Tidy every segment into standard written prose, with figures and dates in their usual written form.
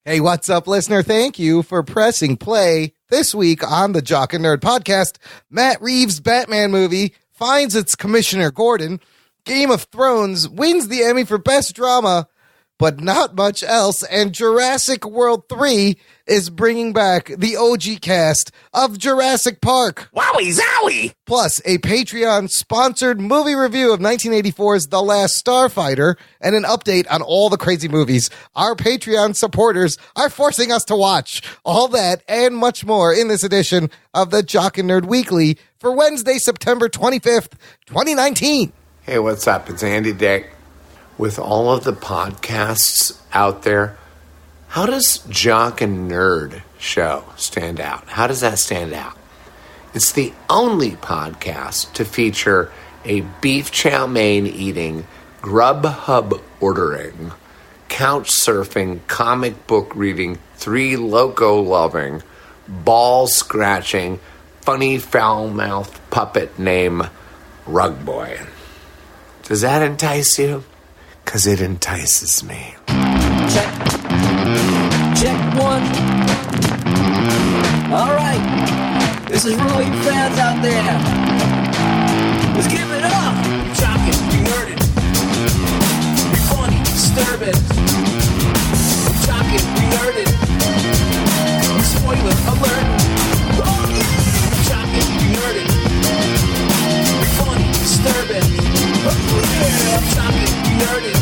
Hey, what's up, listener? Thank you for pressing play. This week on the Jock and Nerd podcast, Matt Reeves' Batman movie finds its Commissioner Gordon. Game of Thrones wins the Emmy for Best Drama, but not much else. And Jurassic World 3 is bringing back the OG cast of Jurassic Park. Wowie zowie! Plus, a Patreon-sponsored movie review of 1984's The Last Starfighter and an update on all the crazy movies our Patreon supporters are forcing us to watch. All that and much more in this edition of the Jock and Nerd Weekly for Wednesday, September 25th, 2019. Hey, what's up? It's Andy Dick. With all of the podcasts out there, how does Jock and Nerd Show stand out? How does that stand out? It's the only podcast to feature a beef chow mein eating, Grubhub ordering, couch surfing, comic book reading, three loco loving, ball scratching, funny foul mouthed puppet named Rug Boy. Does that entice you? Because it entices me. Check. Check one. All right. This is for all you fans out there. Let's give it up. Jock it, be nerded. Be funny, disturb it. Jock it, be nerded. Spoiler alert. Oh yeah. Jock it, be nerded. Be funny, disturb it. Oh yeah. Jock it, be nerded.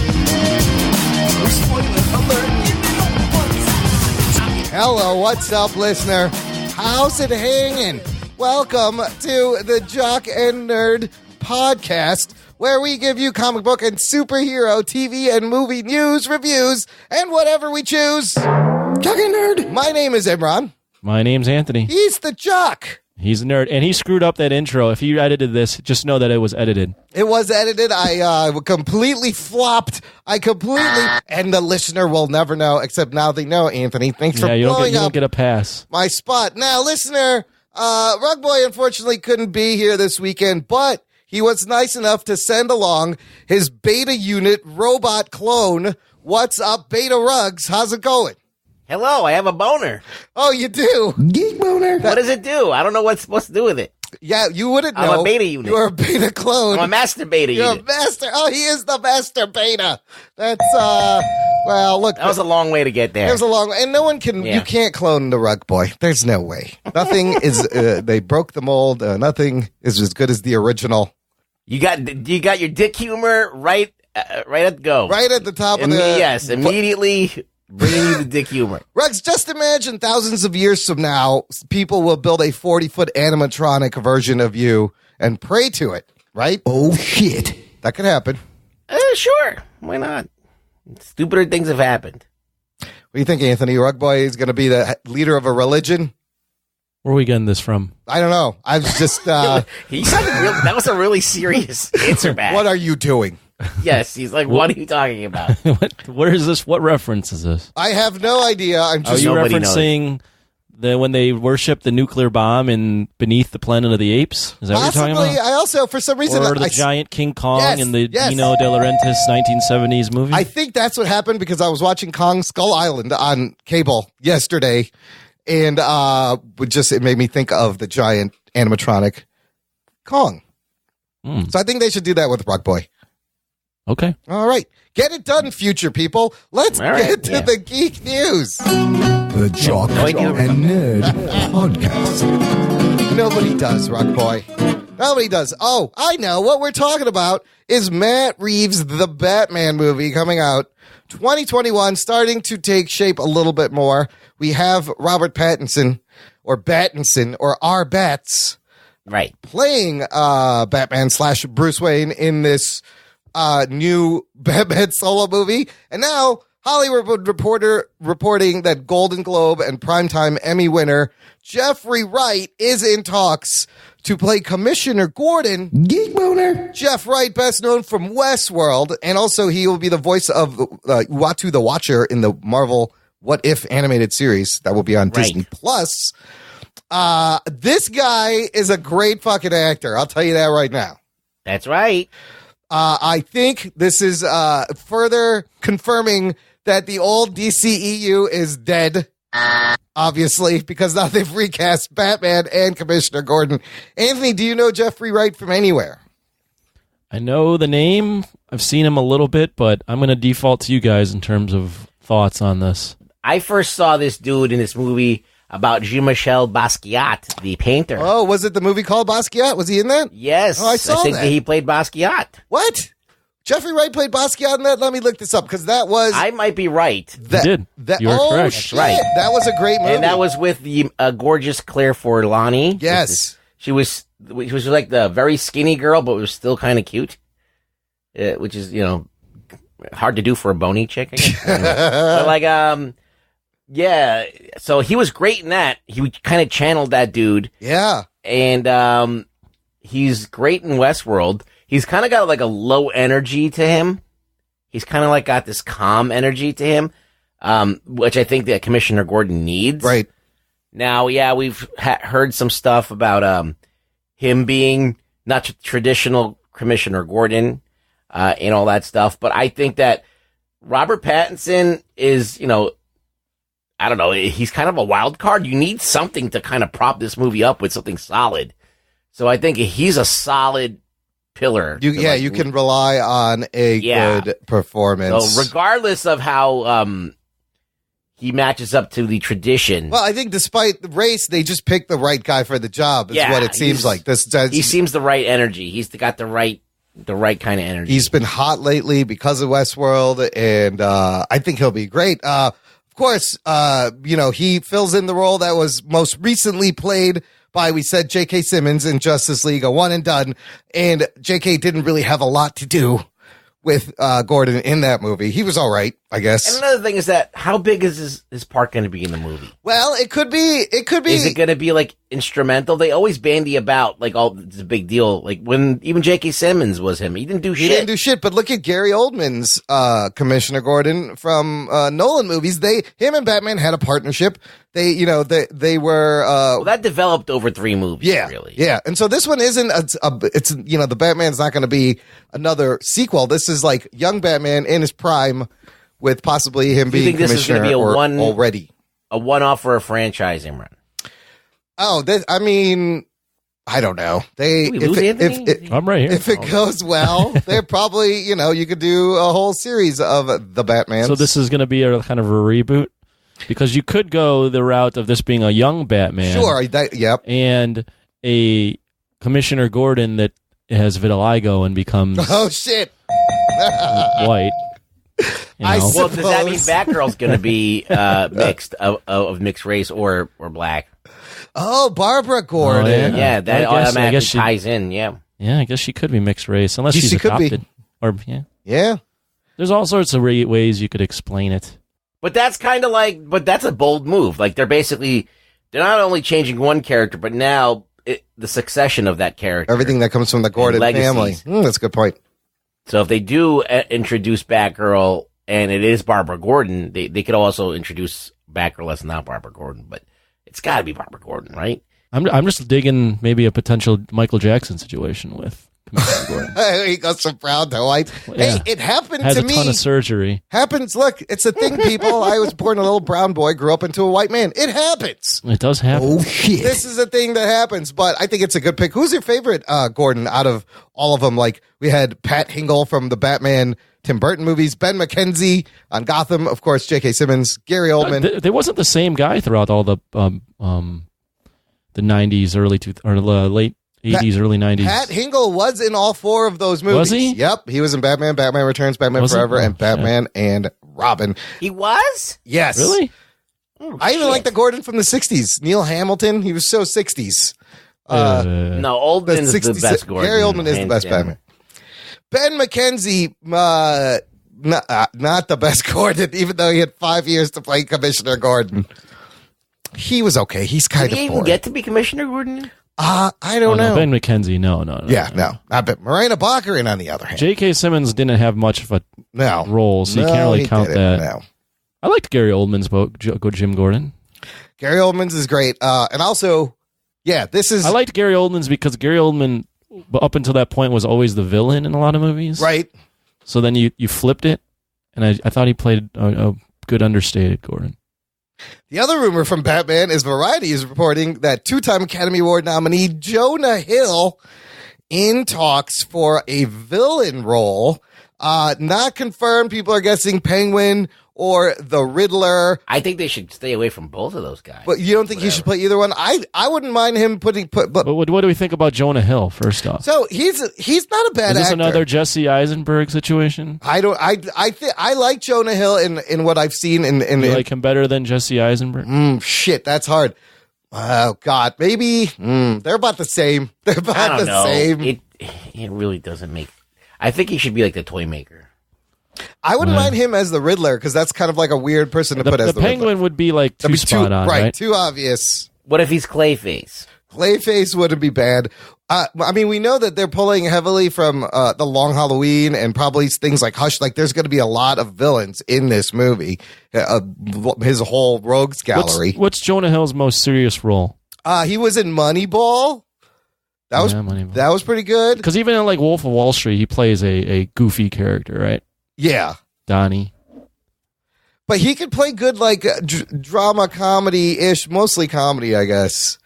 Hello, what's up, listener? How's it hanging? Welcome to the Jock and Nerd podcast, where we give you comic book and superhero TV and movie news, reviews, and whatever we choose. Jock and Nerd. My name is Imran. My name's Anthony. He's the Jock. He's a nerd, and he screwed up that intro. If you edited this, just know that it was edited. It was edited. I completely flopped. And the listener will never know, except now they know, Anthony. Thanks for blowing up. You don't get a pass. My spot. Now, listener, Rug Boy unfortunately couldn't be here this weekend, but he was nice enough to send along his beta unit robot clone. What's up, Beta Rugs? How's it going? Hello, I have a boner. Oh, you do? Geek boner. What does it do? I don't know what's supposed to do with it. Yeah, you wouldn't know. I'm a beta unit. You're a beta clone. I'm a master beta You're unit. a master. Oh, he is the master beta. That's, well, look. That was a long way to get there. It was a long way. And no one can, you can't clone the Rug Boy. There's no way. Nothing is, they broke the mold. Nothing is as good as the original. You got your dick humor right at the go. Right at the top of the. Yes, immediately. Bringing you the dick humor. Rugs, just imagine thousands of years from now, people will build a 40-foot animatronic version of you and pray to it, right? Oh, shit. That could happen. Sure. Why not? Stupider things have happened. What do you think, Anthony? Rug Boy is going to be the leader of a religion? Where are we getting this from? I don't know. I was just... that was a really serious answer back. What are you doing? Yes, he's like, what are you talking about? What is this? What reference is this? I have no idea. I'm just... Are you referencing when they worship the nuclear bomb in Beneath the Planet of the Apes? Is that what you're talking about? I also, for some reason... Or the giant King Kong in the yes. Dino De Laurentiis 1970s movie? I think that's what happened because I was watching Kong Skull Island on cable yesterday, and it made me think of the giant animatronic Kong. So I think they should do that with Rug Boy. Okay. All right. Get it done, future people. Let's get to the geek news. The Jock and Nerd podcast. Nobody does, Rug Boy. Nobody does. Oh, I know. What we're talking about is Matt Reeves' The Batman movie coming out 2021, starting to take shape a little bit more. We have Robert Pattinson, or R. Bats, right, playing Batman / Bruce Wayne in this new Batman solo movie. And now Hollywood Reporter reporting that Golden Globe and Primetime Emmy winner Jeffrey Wright is in talks to play Commissioner Gordon. Geek boner. Jeff Wright, best known from Westworld, and also he will be the voice of Uatu the Watcher in the Marvel What If animated series that will be on Disney Plus. This guy is a great fucking actor. I'll tell you that right now. That's right. I think this is further confirming that the old DCEU is dead. Obviously, because now they've recast Batman and Commissioner Gordon. Anthony, do you know Jeffrey Wright from anywhere? I know the name. I've seen him a little bit, but I'm going to default to you guys in terms of thoughts on this. I first saw this dude in this movie about Jean-Michel Basquiat, the painter. Oh, was it the movie called Basquiat? Was he in that? Yes. Oh, I saw think that. he played Basquiat. What? Jeffrey Wright played Basquiat in that? Let me look this up, because that was... I might be right. That, You did. You were oh, correct. Shit. Right. That was a great movie. And that was with the gorgeous Claire Forlani. Yes. She was like the very skinny girl, but was still kind of cute. Which is, hard to do for a bony chick, I guess. But yeah. So he was great in that. He kind of channeled that dude. Yeah. And he's great in Westworld. He's kind of got like a low energy to him. He's kind of like got this calm energy to him, which I think that Commissioner Gordon needs. Right. Now, yeah, we've heard some stuff about him being not traditional Commissioner Gordon and all that stuff, but I think that Robert Pattinson is, I don't know, he's kind of a wild card. You need something to kind of prop this movie up with something solid. So I think he's a solid pillar. You can rely on a good performance. So regardless of how he matches up to the tradition. Well, I think despite the race, they just picked the right guy for the job. Is what it seems like. He seems the right energy. He's got the right kind of energy. He's been hot lately because of Westworld, and I think he'll be great. Of course, he fills in the role that was most recently played by, we said, J.K. Simmons in Justice League, a one and done. And J.K. didn't really have a lot to do with Gordon in that movie. He was all right, I guess. And another thing is that how big is his part going to be in the movie? Well, it could be. Is it going to be like instrumental? They always bandy about like it's a big deal. Like when even J.K. Simmons was him, he didn't do shit. He didn't do shit. But look at Gary Oldman's Commissioner Gordon from Nolan movies. Him and Batman had a partnership. They were. Well, that developed over 3 movies. Yeah, really. Yeah, and so this one isn't. It's the Batman's not going to be another sequel. This is like young Batman in his prime, with possibly him being this is commissioner be already. A one-off or a franchise, Imran? Oh, I don't know. I'm right here. If it goes well, they're probably you could do a whole series of the Batman. So this is going to be a kind of a reboot, because you could go the route of this being a young Batman. Sure. Yep. And a Commissioner Gordon that has vitiligo and becomes oh shit white. Well, does that mean Batgirl's going to be mixed of mixed race or black? Oh, Barbara Gordon. Oh, yeah, that automatically ties in. Yeah, I guess she could be mixed race unless she's she could be. adopted. Or Yeah. There's all sorts of ways you could explain it. but that's kind of but that's a bold move. Like they're not only changing one character, but now the succession of that character, Everything that comes from the Gordon family. That's a good point. So if they do introduce Batgirl and it is Barbara Gordon, they could also introduce Batgirl as not Barbara Gordon, but it's got to be Barbara Gordon, right? I'm just digging maybe a potential Michael Jackson situation with Commissioner Gordon. He goes from brown to white. Well, yeah. Hey, it happened Has to a me. ton of surgery. Happens. Look, it's a thing, people. I was born a little brown boy, grew up into a white man. It happens. It does happen. Oh shit! This is a thing that happens, but I think it's a good pick. Who's your favorite Gordon out of all of them? Like we had Pat Hingle from the Batman Tim Burton movies, Ben McKenzie on Gotham, of course, J.K. Simmons, Gary Oldman. There wasn't the same guy throughout all the 90s, late 80s, early 90s. Pat Hingle was in all 4 of those movies. Was he? Yep, he was in Batman, Batman Returns, Batman Forever, and Batman and Robin. He was? Yes. Really? I even like the Gordon from the 60s. Neil Hamilton, he was so 60s. No, Oldman's the best Gordon. Gary Oldman is the best Batman. Ben McKenzie, not the best Gordon, even though he had 5 years to play Commissioner Gordon. He was okay. He's kind Did he of even boring. get to be Commissioner Gordon? I don't know. No, Ben McKenzie, no. Yeah, no. Not Ben. Miranda Baccarin, on the other hand. J.K. Simmons didn't have much of a No. role, so you can't really he count didn't. that. No. I liked Gary Oldman's Jim Gordon. Gary Oldman's is great. And also, yeah, this is... I liked Gary Oldman's because Gary Oldman, up until that point, was always the villain in a lot of movies. Right. So then you flipped it, and I thought he played a good understated Gordon. The other rumor from Batman is Variety is reporting that two-time Academy Award nominee Jonah Hill in talks for a villain role. Not confirmed. People are guessing Penguin or the Riddler. I think they should stay away from both of those guys. But you don't think he should play either one? I wouldn't mind him but what do we think about Jonah Hill, first off? so he's not a bad Is this actor. another Jesse Eisenberg situation? I like Jonah Hill in what I've seen in You like him better than Jesse Eisenberg? shit, that's hard. Oh God, maybe they're about the same. They're I about don't the know. same. It really doesn't make. I think he should be like the toy maker. I wouldn't mind him as the Riddler because that's kind of like a weird person to put as The the Penguin Riddler. would be like That'd too be spot on, right? Too obvious. What if he's Clayface? Clayface wouldn't be bad. I mean, we know that they're pulling heavily from the Long Halloween and probably things like Hush. Like, there's going to be a lot of villains in this movie. His whole rogues gallery. What's Jonah Hill's most serious role? He was in Moneyball. Moneyball. That was pretty good. Because even in like Wolf of Wall Street, he plays a goofy character, right? Yeah. Donnie. But he could play good, like, drama comedy-ish, mostly comedy, I guess.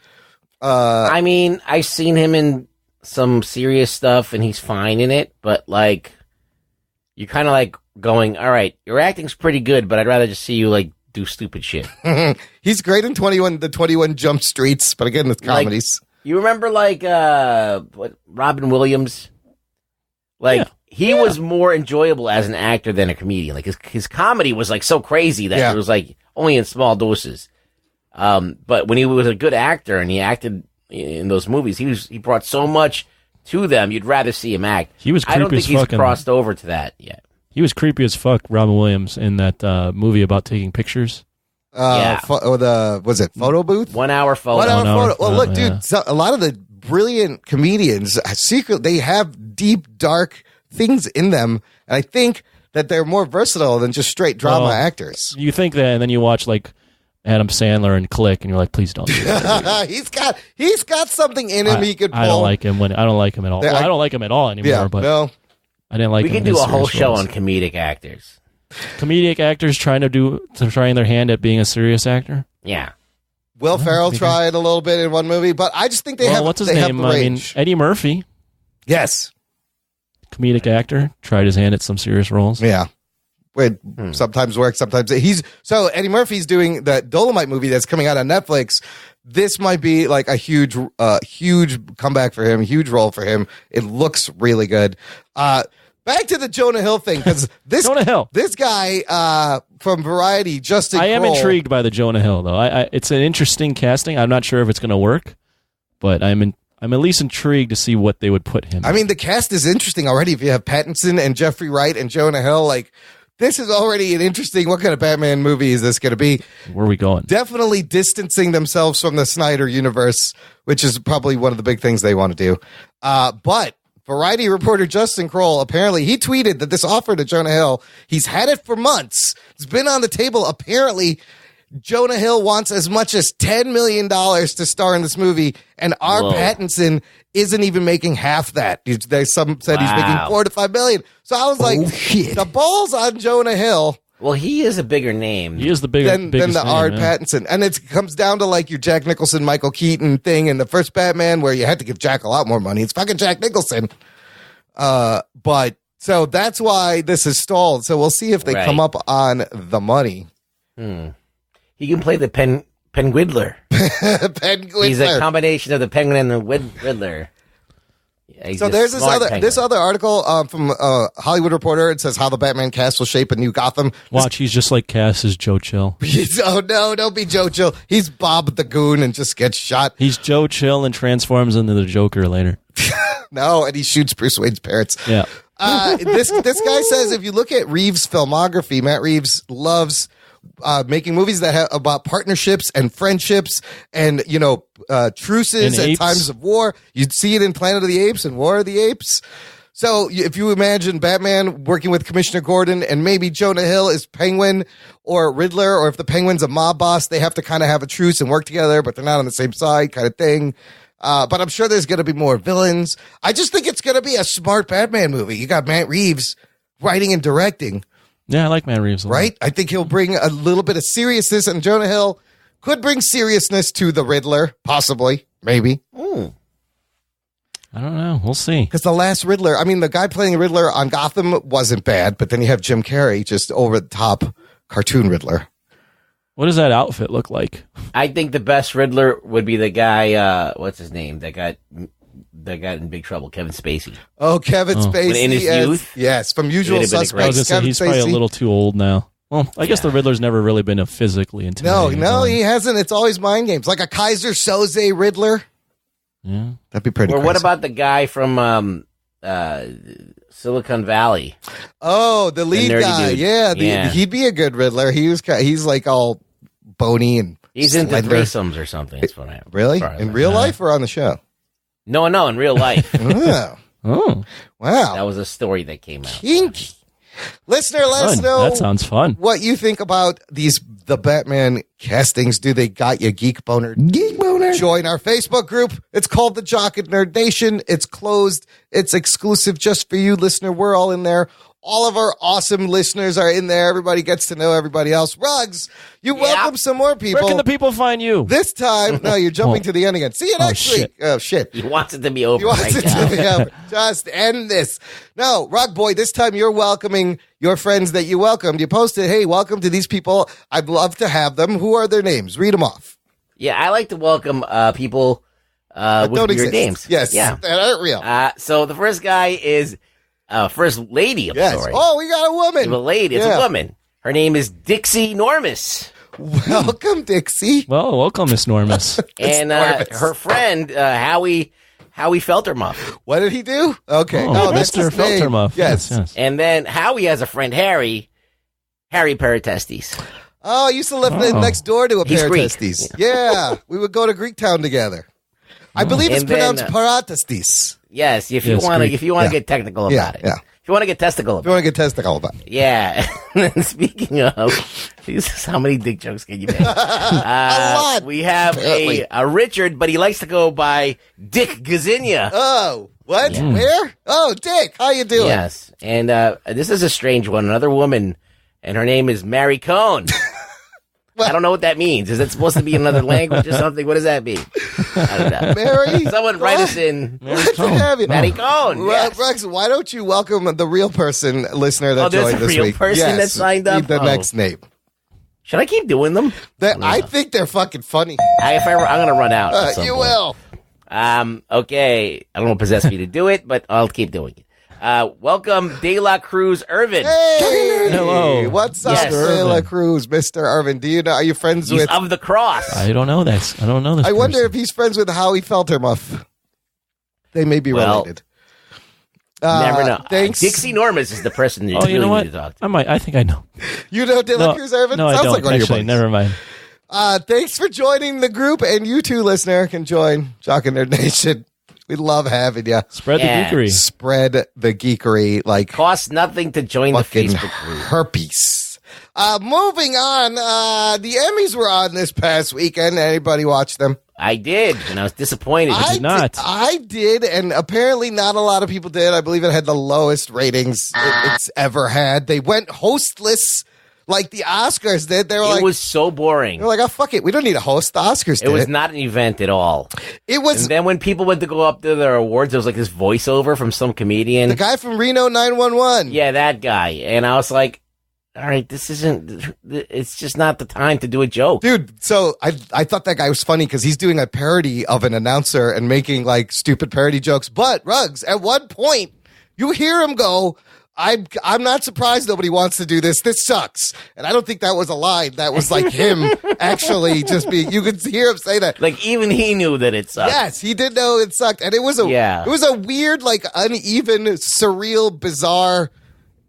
I mean, I've seen him in some serious stuff, and he's fine in it. But like, you're kind of like going, "All right, your acting's pretty good, but I'd rather just see you like do stupid shit." He's great in 21 Jump Streets, but again, it's comedies. You remember like Robin Williams? Like he was more enjoyable as an actor than a comedian. Like his comedy was like so crazy that it was like only in small doses. But when he was a good actor and he acted in those movies, he brought so much to them. You'd rather see him act. He was creepy I don't think as he's fucking- crossed over to that yet. He was creepy as fuck, Robin Williams, in that movie about taking pictures. Was it Photo Booth? 1 hour photo. 1 hour 1 hour photo. Well, look, photo, dude, so a lot of the brilliant comedians, they have deep, dark things in them. And I think that they're more versatile than just straight drama actors. You think that, and then you watch like Adam Sandler and Click, and you're like, please don't do that. he's got something in him he could pull. I don't like him I don't like him at all. Well, I don't like him at all anymore. Yeah, but no. I didn't like. We him can in do his a whole serious show roles. on comedic actors. Comedic actors trying their hand at being a serious actor. Yeah. Will Ferrell tried a little bit in one movie, but I just think they have. What's his they have name? the I mean, range. Eddie Murphy, Yes. comedic actor, tried his hand at some serious roles. Yeah. It sometimes works, sometimes so Eddie Murphy's doing that Dolomite movie that's coming out on Netflix. This might be like a huge comeback for him, huge role for him. It looks really good. Back to the Jonah Hill thing, because Jonah Hill. this guy from Variety, Justin I am Kroll, intrigued by the Jonah Hill though. It's an interesting casting. I'm not sure if it's going to work, but I'm at least intrigued to see what they would put him. I mean, the cast is interesting already. If you have Pattinson and Jeffrey Wright and Jonah Hill, like, this is already an interesting. What kind of Batman movie is this going to be? Where are we going? Definitely distancing themselves from the Snyder universe, which is probably one of the big things they want to do. But Variety reporter Justin Kroll, apparently he tweeted that this offer to Jonah Hill, he's had it for months. It's been on the table. Apparently, Jonah Hill wants as much as $10 million to star in this movie, and Pattinson isn't even making half that. Some said he's making $4 to $5 million. So I was like, the balls on Jonah Hill. Well, he is a bigger name. He is the Than biggest the name, R. yeah. Pattinson. And it comes down to like your Jack Nicholson, Michael Keaton thing in the first Batman where you had to give Jack a lot more money. It's fucking Jack Nicholson. But so that's why this is stalled. So we'll see if they come up on the money. He can play the Penguidler. Penguin. He's a combination of the Penguin and the Riddler. Yeah, So there's this other article from Hollywood Reporter. It says how the Batman cast will shape a new Gotham. Watch, he's just like Cass as Joe Chill. Oh no, don't be Joe Chill. He's Bob the Goon and just gets shot. He's Joe Chill and transforms into the Joker later. No, and he shoots Bruce Wayne's parents. Yeah. This guy says if you look at Reeves' filmography, Matt Reeves loves making movies that have about partnerships and friendships and truces And at apes. times of war. You'd see it in Planet of the Apes and War of the Apes. So if you imagine Batman working with Commissioner Gordon and maybe Jonah Hill is Penguin or Riddler, or if the Penguin's a mob boss, they have to kind of have a truce and work together, but they're not on the same side kind of thing. But I'm sure there's going to be more villains. I just think it's going to be a smart Batman movie. You got Matt Reeves writing and directing. Yeah, I like Matt Reeves a lot. right? I think he'll bring a little bit of seriousness, and Jonah Hill could bring seriousness to the Riddler, possibly, maybe. I don't know. We'll see. Because the last Riddler, I mean, the guy playing Riddler on Gotham wasn't bad, but then you have Jim Carrey, just over the top cartoon Riddler. What does that outfit look like? I think the best Riddler would be the guy, what's his name? That got in big trouble, Kevin Spacey. Oh, Kevin Spacey. In his youth? Yes, from Usual It would've been Suspects. great. I was gonna say, Kevin he's probably a Spacey. little too old now. Well, I guess the Riddler's never really been a physically intimidating. No, villain. he hasn't. It's always mind games. Like a Kaiser Soze Riddler. Yeah. That'd be pretty Or crazy. what about the guy from Silicon Valley? Oh, the lead nerdy guy. dude. Yeah, Yeah. he'd be a good Riddler. He's like all bony and He's into slender. threesomes or something. That's what I Really? as far as In I real know. life or on the show? No, in real life. Oh, Oh, wow. That was a story that came out. Kinky. Listener, let us fun. know That sounds fun. what you think about the Batman castings. Do they got you, Geek Boner? Geek Boner. Join our Facebook group. It's called the Jock and Nerd Nation. It's closed. It's exclusive just for you, listener. We're all in there. All of our awesome listeners are in there. Everybody gets to know everybody else. Rugs, you welcome some more people. Where can the people find you? This time, no, you're jumping to the end again. See you next shit. week. Oh, shit. He wants it to be over You want right it now. to be over. Just end this. No, Rug Boy, this time you're welcoming your friends that you welcomed. You posted, hey, welcome to these people. I'd love to have them. Who are their names? Read them off. Yeah, I like to welcome people with Don't weird exist. names. Yes, Yeah. that aren't real. So the first guy is first lady of the Yes. story. Oh, we got a woman. The lady. It's Yeah. a woman. Her name is Dixie Normus. Welcome, Dixie. Well, welcome, Miss Normus. And Normus. her friend, Howie Feltermuff. What did he do? Okay. Oh, that's Mr. his name. Filtermuff. Yes. And then Howie has a friend, Harry Paratestes. Oh, I used to live Oh. next door to a He's pair of Greek. testes. Yeah. We would go to Greek Town together. I believe it's And then, pronounced paratestes. Yes, if you Yes, want to, Greek. if you want to Yeah. get technical Yeah, about it. yeah. If you want to get testicle If you about want to get testicle about it. it. Yeah. And speaking of, Jesus, how many dick jokes can you make? lot, We have apparently. a Richard, but he likes to go by Dick Gazinia. Oh, what? Where? Oh, Dick, how you doing? Yes. And this is a strange one. Another woman, and her name is Mary Cohn. I don't know what that means. Is it supposed to be another language or something? What does that mean? I don't know. Mary? Someone write us in. Glad to have you. Mary Cohn. Yes. Rex, why don't you welcome the real person listener that Oh, there's joined a this real week? person Yes, that signed up? read the Oh. next name. Should I keep doing them? I think they're fucking funny. I'm going to run out. at some You point. will. Okay. I don't know what possessed me to do it, but I'll keep doing it. Welcome, De La Cruz Irvin. Hey, Hello. What's up, Yes. De La Cruz, Mr. Irvin? Do you know? Are you friends He's with? of the cross. I don't know this. I don't know this. I wonder person. if he's friends with Howie Feltermuff. They may be Well, related. Never know. Thanks. Dixie Normus is the person you Oh, really you know what? need to talk to. I might. I think I know. You know De La Cruz Irvin? No, I Sounds don't. like one of your Actually, buddies. never mind. Thanks for joining the group, and you too, listener, can join Jock and Nerd Nation. We love having you. Spread Yeah. the geekery. Spread the geekery like Costs nothing to join the fucking Facebook group. herpes. Moving on, the Emmys were on this past weekend. Anybody watch them? I did, and I was disappointed. did not. I did, and apparently not a lot of people did. I believe it had the lowest ratings it's ever had. They went hostless like the Oscars did. They were It like, was so boring. they're like, oh, fuck it. We don't need a host. The Oscars did It was not an event at all. It was And then when people went to go up to their awards, there was like this voiceover from some comedian. the guy from Reno 911. Yeah, that guy. And I was like, all right, this isn't, it's just not the time to do a joke. Dude, so I thought that guy was funny because he's doing a parody of an announcer and making like stupid parody jokes. But Ruggs, at one point, you hear him go, I'm not surprised nobody wants to do this. This sucks. And I don't think that was a line. That was like him actually just being, you could hear him say that. Like even he knew that it sucked. Yes, he did know it sucked. And it was it was a weird, like uneven, surreal, bizarre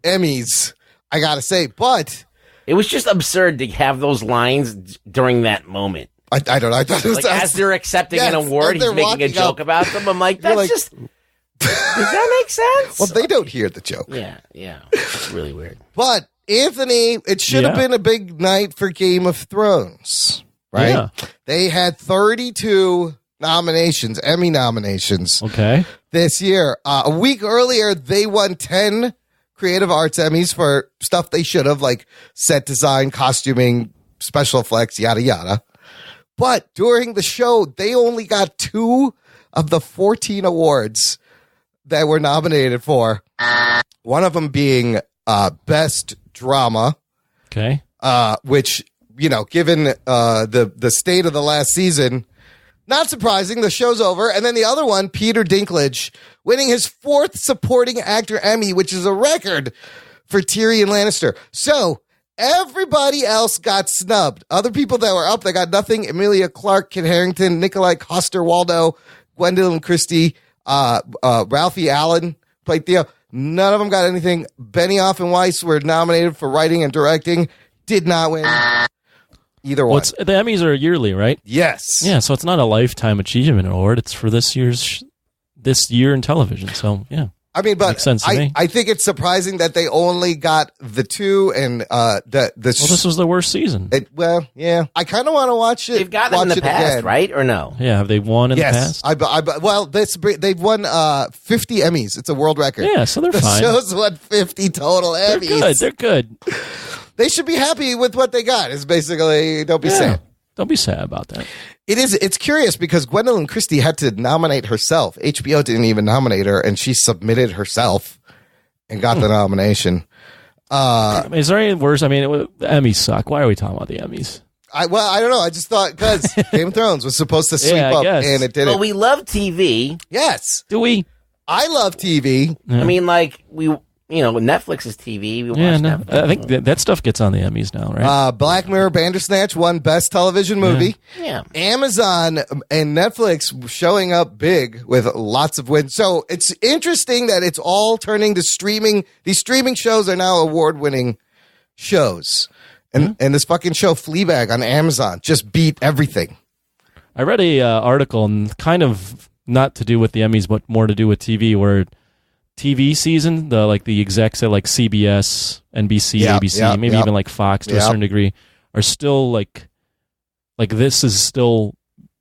Emmys, I gotta say. But It was just absurd to have those lines during that moment. I don't know. I thought it was Like as they're accepting Yes, an award, as they're he's making a walking joke up. about them. I'm like, You're that's like- just, does that make sense? well, they don't hear the joke. Yeah. It's really weird. But Anthony, it should have Yeah. been a big night for Game of Thrones, right? Yeah. They had 32 nominations, Emmy nominations Okay. this year. A week earlier, they won 10 Creative Arts Emmys for stuff they should have, like set design, costuming, special effects, yada, yada. But during the show, they only got 2 of the 14 awards that were nominated for. One of them being Best Drama. Okay. Which, you know, given the state of the last season, not surprising. The show's over. And then the other one, Peter Dinklage, winning his 4th Supporting Actor Emmy, which is a record for Tyrion Lannister. So everybody else got snubbed. Other people that were up, they got nothing. Emilia Clarke, Kit Harington, Nikolai Coster-Waldau, Gwendolyn Christie, Ralphie Allen played Theo. None of them got anything. Benioff and Weiss were nominated for writing and directing. Did not win either one. The Emmys are yearly, right? Yes. Yeah, so it's not a lifetime achievement award. It's for this year in television. So yeah, I mean, but makes sense to me. I think it's surprising that they only got the 2 and this was the worst season. Yeah. I kind of want to watch it. They've got them in the past, again. right? Or no? Yeah, have they won in the past? They've won 50 Emmys. It's a world record. Yeah, so they're the fine. Show's won 50 total Emmys. They're good. They should be happy with what they got. Is basically don't be sad. Don't be sad about that. It's curious because Gwendolyn Christie had to nominate herself. HBO didn't even nominate her, and she submitted herself and got the nomination. Is there any worse? I mean, the Emmys suck. Why are we talking about the Emmys? I don't know. I just thought because Game of Thrones was supposed to sweep up, and it didn't. Well, we love TV. Yes. Do we? I love TV. Yeah. I mean, like Netflix is TV. We watch Netflix. I think that stuff gets on the Emmys now, right? Black Mirror Bandersnatch won Best Television Movie. Yeah. Amazon and Netflix showing up big with lots of wins. So it's interesting that it's all turning to streaming. These streaming shows are now award-winning shows. And this fucking show Fleabag on Amazon just beat everything. I read a article, and kind of not to do with the Emmys, but more to do with TV, where TV season, the execs at like CBS, NBC, ABC, maybe even like Fox to a certain degree, are still like this is still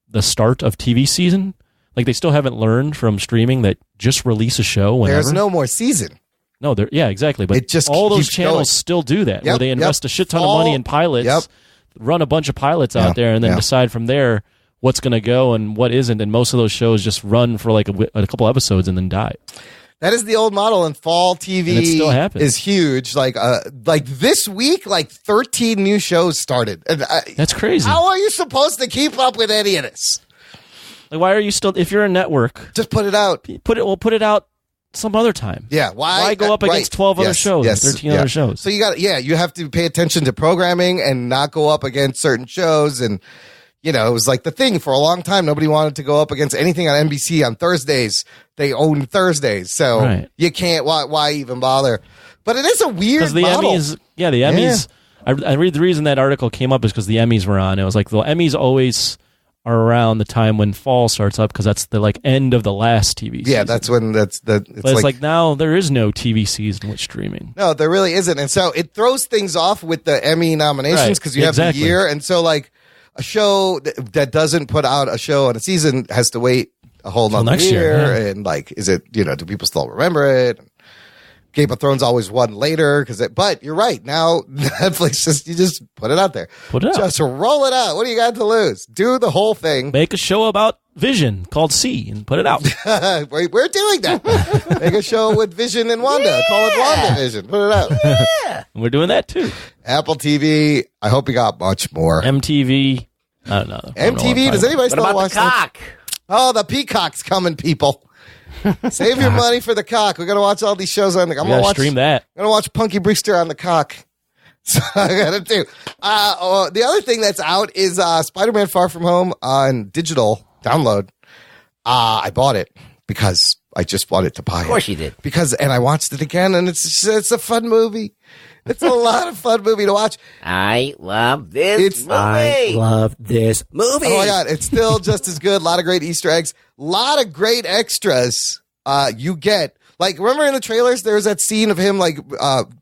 the start of TV season. Like they still haven't learned from streaming that just release a show whenever. There's no more season. No, exactly. But it just all those keeps channels going. Still do that, where they invest a shit ton of money in pilots, run a bunch of pilots out there, and then decide from there what's going to go and what isn't. And most of those shows just run for like a couple episodes and then die. That is the old model, and fall TV and it still happens. Is huge. Like this week, 13 new shows started. And that's crazy. How are you supposed to keep up with any of this? Like, why are you still? If you're a network, just put it out. Put it out some other time. Yeah. Why go up against 12 other shows, 13 other shows? So you have to pay attention to programming and not go up against certain shows. And it was like the thing for a long time. Nobody wanted to go up against anything on NBC on Thursdays. They own Thursdays, so you can't. Why even bother? But it is a weird model. Emmys. Yeah, the Emmys. Yeah. I read the reason that article came up is because the Emmys were on. It was like the Emmys always are around the time when fall starts up because that's the end of the last TV season. Yeah, that's when it's like now there is no TV season with streaming. No, there really isn't, and so it throws things off with the Emmy nominations because you have the year, and so like a show that doesn't put out a show on a season has to wait a whole nother year. And like, is it, do people still remember it? Game of Thrones always won later but you're right. Now Netflix you just put it out there. Put it out. Just roll it out. What do you got to lose? Do the whole thing. Make a show about Vision called C and put it out. We're doing that. Make a show with Vision and Wanda. Call it WandaVision. Put it out. Yeah. We're doing that too. Apple TV. I hope you got much more. MTV. I don't know. MTV. Does anybody still watch the cock? Oh, the Peacock's coming, people. Save your money for the cock. We're going to watch all these shows on the cock. I'm going to stream that. I'm going to watch Punky Brewster on the cock. So I got to do. The other thing that's out is Spider-Man Far From Home on digital download. I bought it because I just wanted to buy it. Of course you did. And I watched it again, and it's a fun movie. It's a lot of fun movie to watch. I love this movie. I love this movie. Oh my God, it's still just as good. A lot of great Easter eggs. A lot of great extras you get. Like, remember in the trailers, there was that scene of him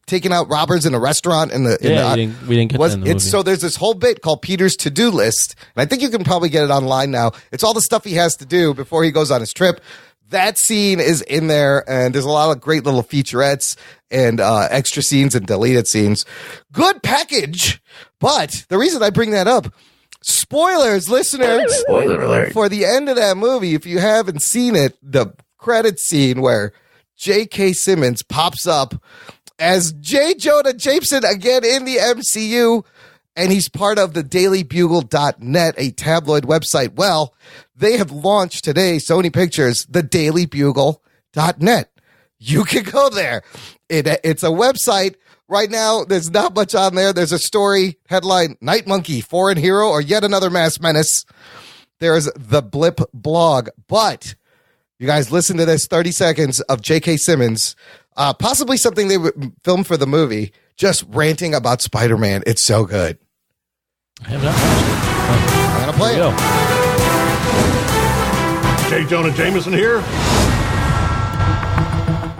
taking out robbers in a restaurant. We didn't get that in the movie. So there's this whole bit called Peter's to-do list, and I think you can probably get it online now. It's all the stuff he has to do before he goes on his trip. that scene is in there, and there's a lot of great little featurettes and extra scenes and deleted scenes. Good package. But the reason I bring that up, spoilers, listeners. Spoiler alert. For the end of that movie, if you haven't seen it, the credit scene where J.K. Simmons pops up as J. Jonah Jameson again in the MCU, and he's part of the dailybugle.net, a tabloid website. Well, they have launched today, Sony Pictures, the dailybugle.net. You can go there. It's a website. Right now, there's not much on there. There's a story headline, Night Monkey, Foreign Hero, or Yet Another Mass Menace. There's the Blip blog. But you guys listen to this 30 seconds of J.K. Simmons, possibly something they would film for the movie, just ranting about Spider-Man. It's so good. I have not watched it. I'm going to play it. J. Jonah Jameson here.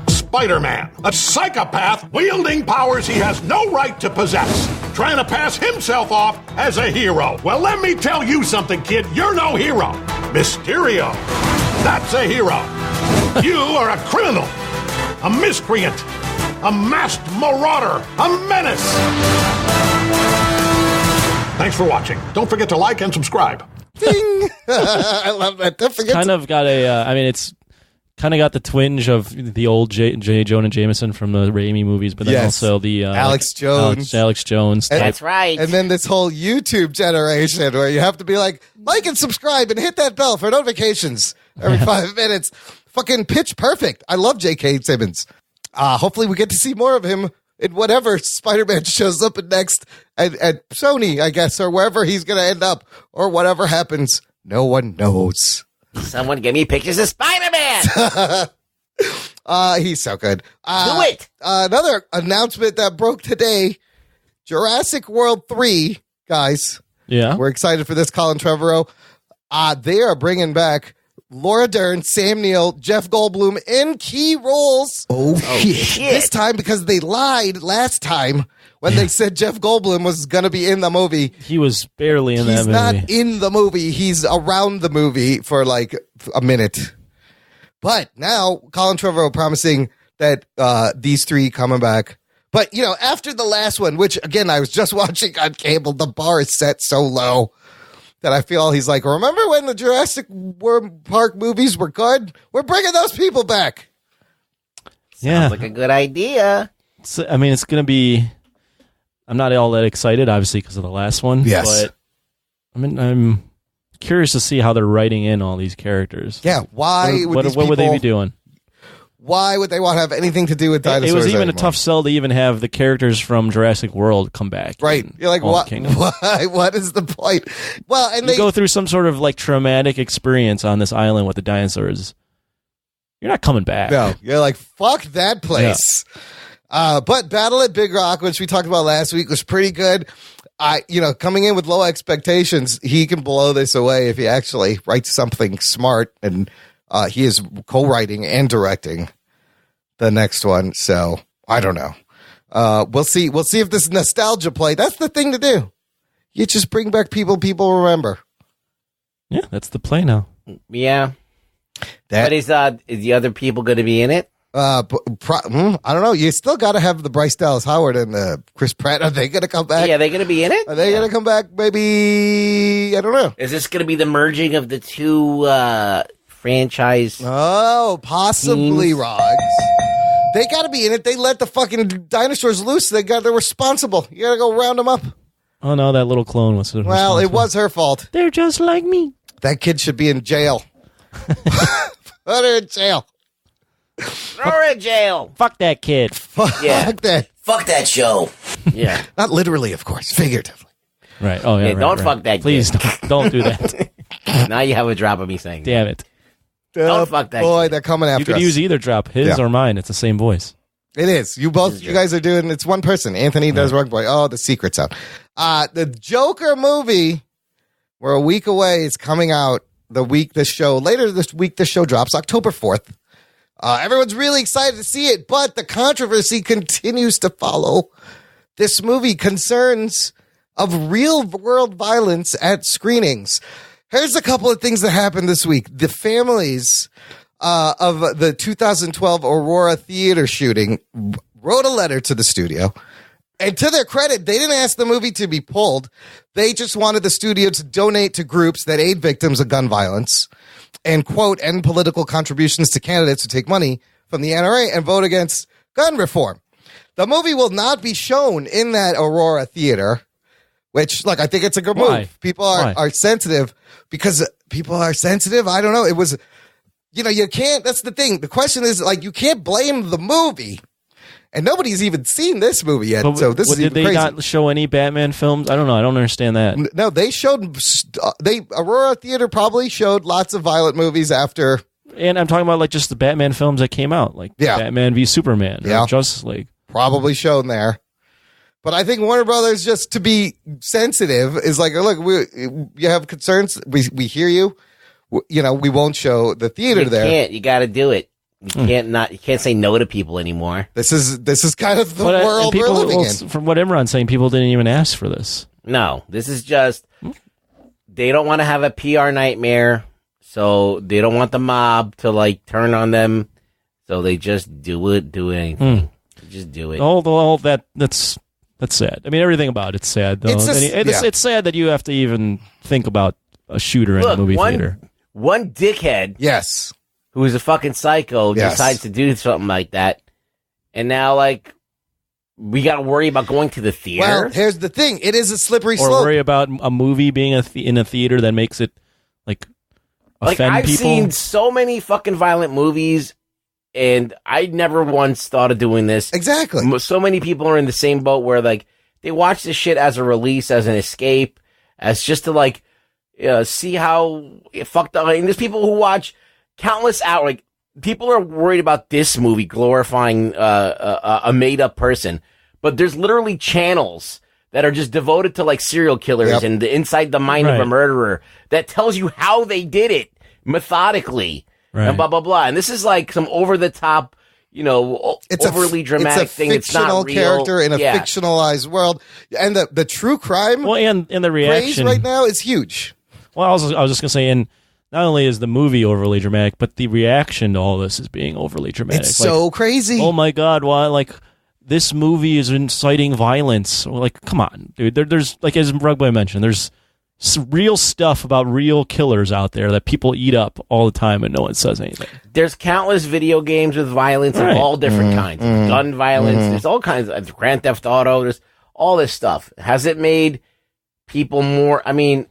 Spider-Man, a psychopath wielding powers he has no right to possess, trying to pass himself off as a hero. Well, let me tell you something, kid. You're no hero. Mysterio, that's a hero. You are a criminal, a miscreant, a masked marauder, a menace. Thanks for watching. Don't forget to like and subscribe. Ding! I love that. Don't forget Kind of got it's kind of got the twinge of the old J. Jonah Jameson from the Raimi movies, but then Yes. also the Alex Jones. Alex Jones. And- type. That's right. And then this whole YouTube generation where you have to be like and subscribe and hit that bell for notifications every 5 minutes. Fucking pitch perfect. I love J.K. Simmons. Hopefully we get to see more of him in whatever Spider-Man shows up in next at Sony, I guess, or wherever he's going to end up, or whatever happens. No one knows. Someone give me pictures of Spider-Man. He's so good. Do it. Another announcement that broke today, Jurassic World 3, guys. Yeah. We're excited for this, Colin Trevorrow. They are bringing back Laura Dern, Sam Neill, Jeff Goldblum in key roles. Oh, shit. This time because they lied last time when they said Jeff Goldblum was going to be in the movie. He was barely in that He's movie. not in the movie. He's around the movie for like a minute. But now Colin Trevorrow promising that these three coming back. But, after the last one, which, again, I was just watching on cable, the bar is set so low that I feel he's like, remember when the Jurassic World Park movies were good? We're bringing those people back. Yeah. Sounds like a good idea. It's going to be... I'm not all that excited, obviously, because of the last one. Yes. But, I'm curious to see how they're writing in all these characters. Yeah, why What would they be doing? Why would they want to have anything to do with dinosaurs? It was even anymore? a tough sell to even have the characters from Jurassic World come back. Right. You're like, Fallen what? Kingdom. Why? What is the point? Well, and You go through some sort of like traumatic experience on this island with the dinosaurs. You're not coming back. No, you're like, fuck that place. But Battle at Big Rock, which we talked about last week, was pretty good. Coming in with low expectations, he can blow this away if he actually writes something smart, and he is co-writing and directing the next one. So I don't know. We'll see. We'll see if this nostalgia play. That's the thing to do. You just bring back people remember. Yeah, that's the play now. Yeah. That But is the other people going to be in it? I don't know. You still got to have the Bryce Dallas Howard and the Chris Pratt. Are they going to come back? Yeah, are they going to be in it? Are they going to come back? Maybe, I don't know. Is this going to be the merging of the two franchise? Oh, possibly, teams? Rogs. They got to be in it. They let the fucking dinosaurs loose. They're responsible. You got to go round them up. Oh no, that little clone was. Well, it was her fault. They're just like me. That kid should be in jail. Put her in jail. Throw her in jail. Fuck that kid. Yeah. Fuck that. Fuck that show. Yeah. Not literally, of course. Figuratively. Right. Oh yeah. Yeah, right, don't right. fuck that kid. Please don't do that. Now you have a drop of me saying that. Damn it. Don't fuck that Boy, kid. they're coming after You could us. use either drop, his Yeah. or mine. It's the same voice. It is. You guys are doing, it's one person. Anthony does Rug Boy. Oh, the secret's out. The Joker movie, we're a week away. It's coming out later this week, this show drops, October 4th. Everyone's really excited to see it, but the controversy continues to follow. This movie, concerns of real world violence at screenings. Here's a couple of things that happened this week. The families of the 2012 Aurora Theater shooting wrote a letter to the studio. And to their credit, they didn't ask the movie to be pulled. They just wanted the studio to donate to groups that aid victims of gun violence and, quote, end political contributions to candidates who take money from the NRA and vote against gun reform. The movie will not be shown in that Aurora Theater, which, look, I think it's a good move. People are sensitive because people are sensitive. I don't know. It was, you can't, that's the thing. The question is, like, you can't blame the movie. And nobody's even seen this movie yet, so this is even crazy. Did they not show any Batman films? I don't know. I don't understand that. No, they showed. Aurora Theater probably showed lots of violent movies after. And I'm talking about like just the Batman films that came out, like Batman v Superman, or Justice League. Probably shown there. But I think Warner Brothers, just to be sensitive, is like, look, you have concerns. We hear you. We won't show the theater there. You can't. You got to do it. You can't say no to people anymore. This is kind of the world we're living in. From what Imran's saying, people didn't even ask for this. No, this is just they don't want to have a PR nightmare, so they don't want the mob to like turn on them, so they just do anything. Just do it. All that's sad. I mean, everything about it's sad though. It's sad that you have to even think about a shooter in a movie theater. One dickhead. Yes. Who is a fucking psycho, decides to do something like that. And now, like, we got to worry about going to the theater? Well, here's the thing. It is a slippery slope. Or worry about a movie being in a theater that makes it, like, offend I've people. I've seen so many fucking violent movies, and I never once thought of doing this. Exactly. So many people are in the same boat where, like, they watch this shit as a release, as an escape, as just to, like, see how fucked up. And there's people who watch countless hours. Like, people are worried about this movie glorifying a made-up person, but there's literally channels that are just devoted to like serial killers and inside the mind of a murderer that tells you how they did it methodically and blah blah blah. And this is like some over-the-top, it's overly dramatic thing. It's not real. It's a fictional character in a fictionalized world, and the true crime. And the reaction right now is huge. Well, I was just gonna say, and not only is the movie overly dramatic, but the reaction to all this is being overly dramatic. It's so crazy. Oh my God, why? Like, this movie is inciting violence. Like, come on, dude. There's like, as Rugboy mentioned, there's real stuff about real killers out there that people eat up all the time and no one says anything. There's countless video games with violence of all different kinds. Gun violence. There's all kinds of Grand Theft Auto. There's all this stuff. Has it made people more? I mean,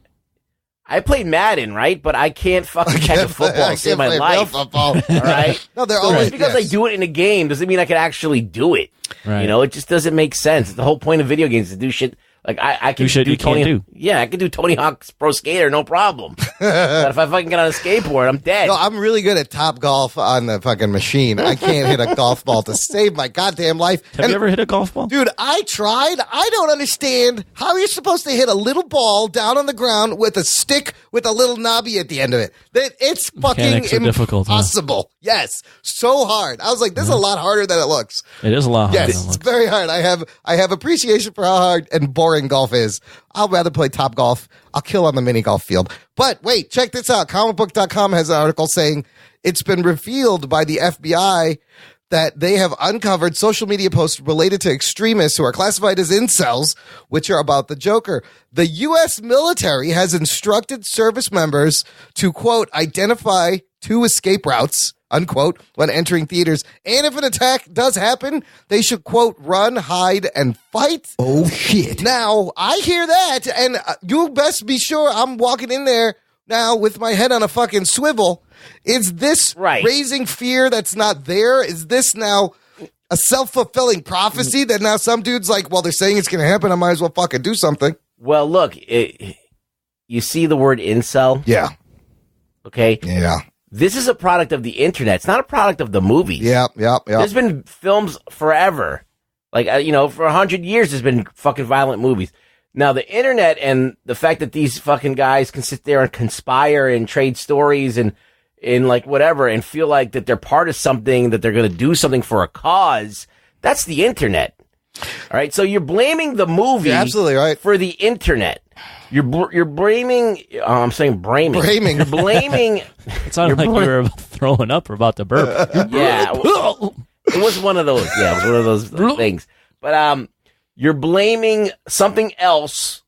I played Madden, right? But I can't fucking catch a football to save my life. All right? No, they're so always, just because I do it in a game doesn't mean I can actually do it. Right. It just doesn't make sense. The whole point of video games is to do shit. Like, I can do Tony. Yeah, I can do Tony Hawk's Pro Skater, no problem. But if I fucking get on a skateboard, I'm dead. No, I'm really good at Top Golf on the fucking machine. I can't hit a golf ball to save my goddamn life. Have you ever hit a golf ball? Dude, I tried. I don't understand how you're supposed to hit a little ball down on the ground with a stick with a little knobby at the end of it. It's fucking impossible. Huh? Yes, so hard. I was like, this is a lot harder than it looks. It is a lot harder. Yes, it's very hard. I have appreciation for how hard and boring golf is. I'll rather play Top Golf. I'll kill on the mini golf field. But wait, check this out. Comicbook.com has an article saying it's been revealed by the FBI that they have uncovered social media posts related to extremists who are classified as incels, which are about the Joker. The U.S. military has instructed service members to, quote, identify 2 escape routes, unquote, when entering theaters. And if an attack does happen, they should, quote, run, hide, and fight. Oh, shit. Now, I hear that, and you best be sure I'm walking in there now with my head on a fucking swivel. Is this raising fear that's not there? Is this now a self-fulfilling prophecy that now some dude's like, well, they're saying it's going to happen, I might as well fucking do something? Well, look, you see the word incel? Yeah. Okay? Yeah. This is a product of the internet. It's not a product of the movies. Yeah. There's been films forever. Like, for 100 years, there's been fucking violent movies. Now, the internet and the fact that these fucking guys can sit there and conspire and trade stories and like whatever and feel like that they're part of something, that they're going to do something for a cause, that's the internet. All right, so you're blaming the movie You're absolutely right. for the internet. You're blaming. I'm saying blaming. Blaming. You're blaming. It sounded like you were throwing up or about to burp. Yeah, it was one of those. Yeah, it was one of those things. But you're blaming something else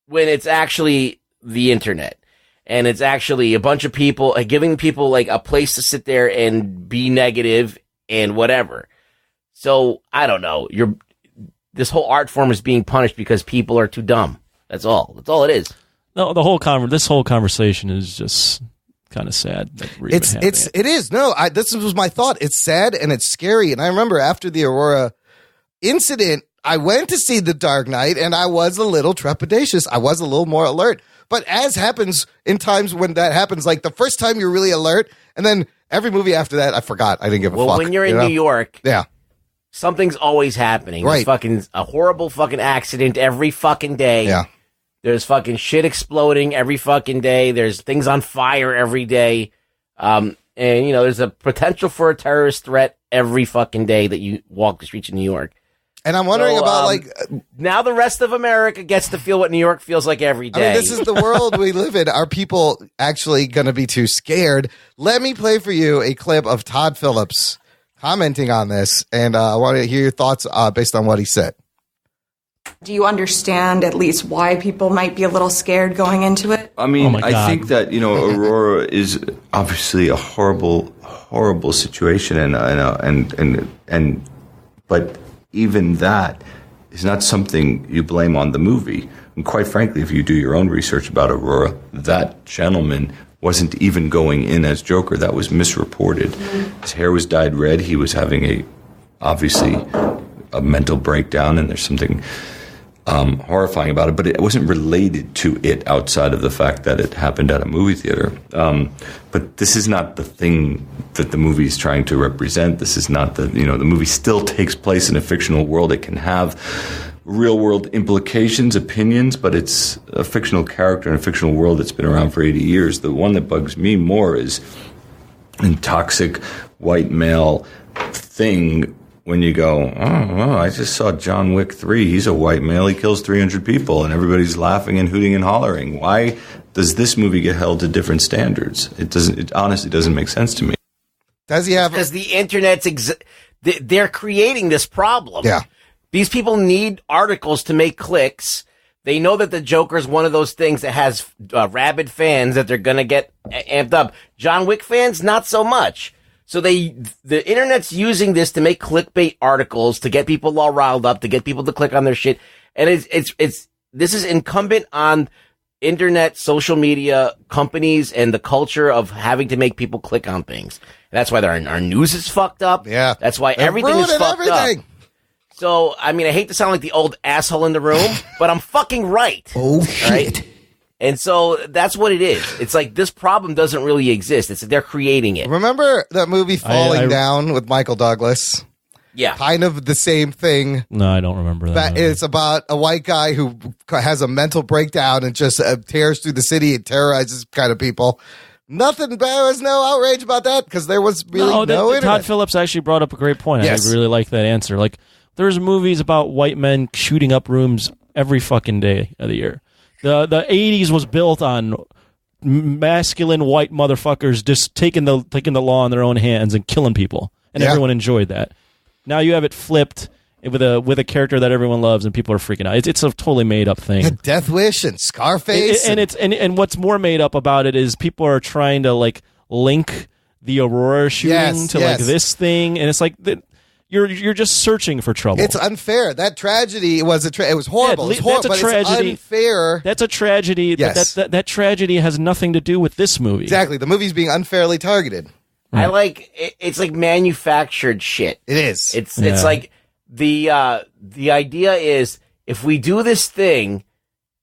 when it's actually the internet, and it's actually a bunch of people giving people like a place to sit there and be negative and whatever. So I don't know. This whole art form is being punished because people are too dumb. That's all. That's all it is. No, this whole conversation is just kind of sad. It is. No, this was my thought. It's sad and it's scary. And I remember after the Aurora incident, I went to see The Dark Knight and I was a little trepidatious. I was a little more alert. But as happens in times when that happens, like the first time you're really alert, and then every movie after that, I forgot. I didn't give a fuck. Well, when you're in New York, yeah, something's always happening. Right. There's a horrible fucking accident every fucking day. Yeah. There's fucking shit exploding every fucking day. There's things on fire every day. And, there's a potential for a terrorist threat every fucking day that you walk the streets of New York. And I'm wondering about, now the rest of America gets to feel what New York feels like every day. I mean, this is the world we live in. Are people actually going to be too scared? Let me play for you a clip of Todd Phillips commenting on this, and I want to hear your thoughts based on what he said. Do you understand at least why people might be a little scared going into it? I mean, I think that, Aurora is obviously a horrible, horrible situation, but even that is not something you blame on the movie. And quite frankly, if you do your own research about Aurora, that gentleman wasn't even going in as Joker. That was misreported. His hair was dyed red. He was having obviously a mental breakdown, and there's something horrifying about it, but it wasn't related to it outside of the fact that it happened at a movie theater. But this is not the thing that the movie is trying to represent. This is not the movie still takes place in a fictional world. It can have real world implications, opinions, but it's a fictional character in a fictional world that's been around for 80 years. The one that bugs me more is a toxic white male thing. When you go, I just saw John Wick 3. He's a white male. He kills 300 people, and everybody's laughing and hooting and hollering. Why does this movie get held to different standards? It honestly doesn't make sense to me. Does he have? Because the internet's they're creating this problem. Yeah. These people need articles to make clicks. They know that the Joker is one of those things that has rabid fans that they're going to get amped up. John Wick fans, not so much. So the internet's using this to make clickbait articles to get people all riled up, to get people to click on their shit. And this is incumbent on internet, social media companies and the culture of having to make people click on things. And that's why our news is fucked up. Yeah. That's why everything is fucked up. So, I mean, I hate to sound like the old asshole in the room, but I'm fucking right. Oh, shit. Right? And so that's what it is. It's like this problem doesn't really exist. It's that they're creating it. Remember that movie Falling Down with Michael Douglas? Yeah. Kind of the same thing. No, I don't remember that. It's about a white guy who has a mental breakdown and just tears through the city and terrorizes kind of people. There was no outrage about that because there was really no internet. Todd Phillips actually brought up a great point. Yes. I really like that answer. Like, there's movies about white men shooting up rooms every fucking day of the year. The 80s was built on masculine white motherfuckers just taking the law in their own hands and killing people, and everyone enjoyed that. Now you have it flipped with a character that everyone loves, and people are freaking out. It's a totally made up thing. Death Wish and Scarface, and what's more made up about it is people are trying to like link the Aurora shooting to like this thing, and it's like You're just searching for trouble. It's unfair. That tragedy was it was horrible. Yeah, it's horrible. That's a tragedy. It's unfair. That's a tragedy. Yes. That tragedy has nothing to do with this movie. Exactly. The movie's being unfairly targeted. I like it's like manufactured shit. It is. It's like the idea is if we do this thing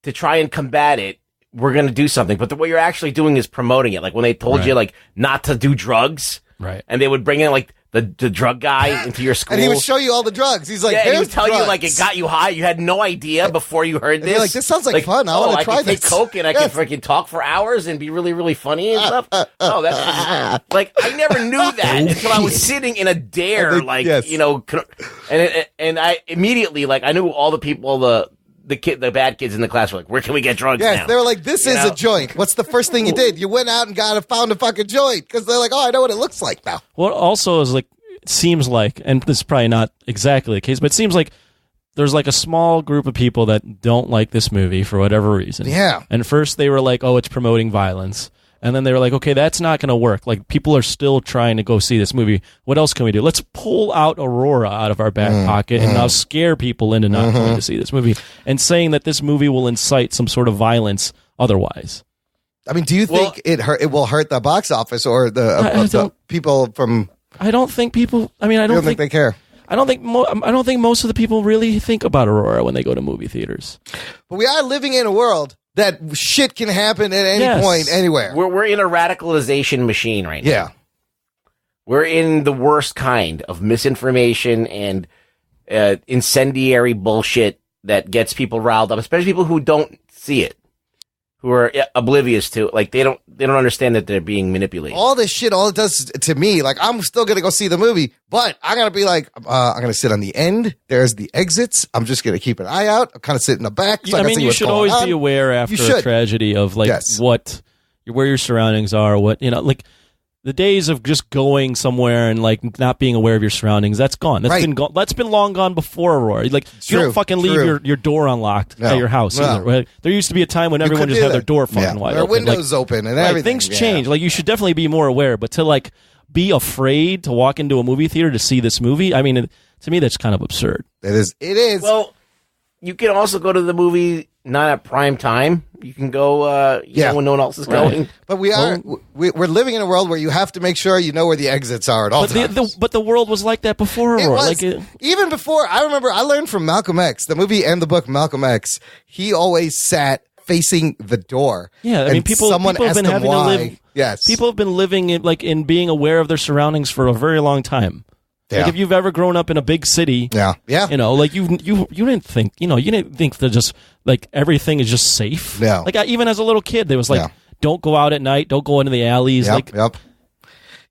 to try and combat it, we're going to do something. But what you're actually doing is promoting it. Like when they told you like not to do drugs. Right. And they would bring in like the drug guy into your school. And he would show you all the drugs. He's like, yeah, and he would "Here's tell you drugs." like it got you high. You had no idea before you heard And this. you're like, this sounds like fun. I want to try I can this. take coke and I can freaking talk for hours and be really, really funny and stuff. Oh, that's just, like I never knew that until I was sitting in a dare, and I immediately I knew all the people, the bad kids in the class were like, where can we get drugs now? Yes, they were like, this is a joint. What's the first thing you did? You went out and found a fucking joint because they're like, oh, I know what it looks like now. Well, also is it seems like, and this is probably not exactly the case, but it seems like there's a small group of people that don't like this movie for whatever reason. Yeah. And first they were like, oh, it's promoting violence. And then they were like, okay, that's not going to work. People are still trying to go see this movie. What else can we do? Let's pull out Aurora out of our back pocket and now scare people into not going to see this movie and saying that this movie will incite some sort of violence otherwise. I mean, do you think it will hurt the box office or the people from... I don't think people... I mean, I don't think they care. I don't think most of the people really think about Aurora when they go to movie theaters. But we are living in a world that shit can happen at any point, anywhere. We're in a radicalization machine right now. Yeah. We're in the worst kind of misinformation and incendiary bullshit that gets people riled up, especially people who don't see it, who are oblivious to it. They don't understand that they're being manipulated. All this shit, all it does to me, I'm still going to go see the movie, but I'm going to be I'm going to sit on the end. There's the exits. I'm just going to keep an eye out. I'm kind of sit in the back. So you should always be aware after a tragedy of where your surroundings are, the days of just going somewhere and not being aware of your surroundings, that's gone. That's been long gone before Aurora. You don't fucking leave your door unlocked at your house either. Right? There used to be a time when everyone just had their door fucking wide open. Windows open and everything. Things change. You should definitely be more aware, but to be afraid to walk into a movie theater to see this movie, I mean, to me that's kind of absurd. It is. Well, you can also go to the movie not at prime time. You can go, when no one else is going. But we're living in a world where you have to make sure you know where the exits are at all times. But the world was like that before. Even before, I remember I learned from Malcolm X, the movie and the book Malcolm X, he always sat facing the door. Yeah, I mean, people have been having to live. Yes. People have been living in being aware of their surroundings for a very long time. Yeah. If you've ever grown up in a big city, you didn't think, you didn't think that just everything is just safe. Yeah. Even as a little kid, there was don't go out at night, don't go into the alleys. Yep.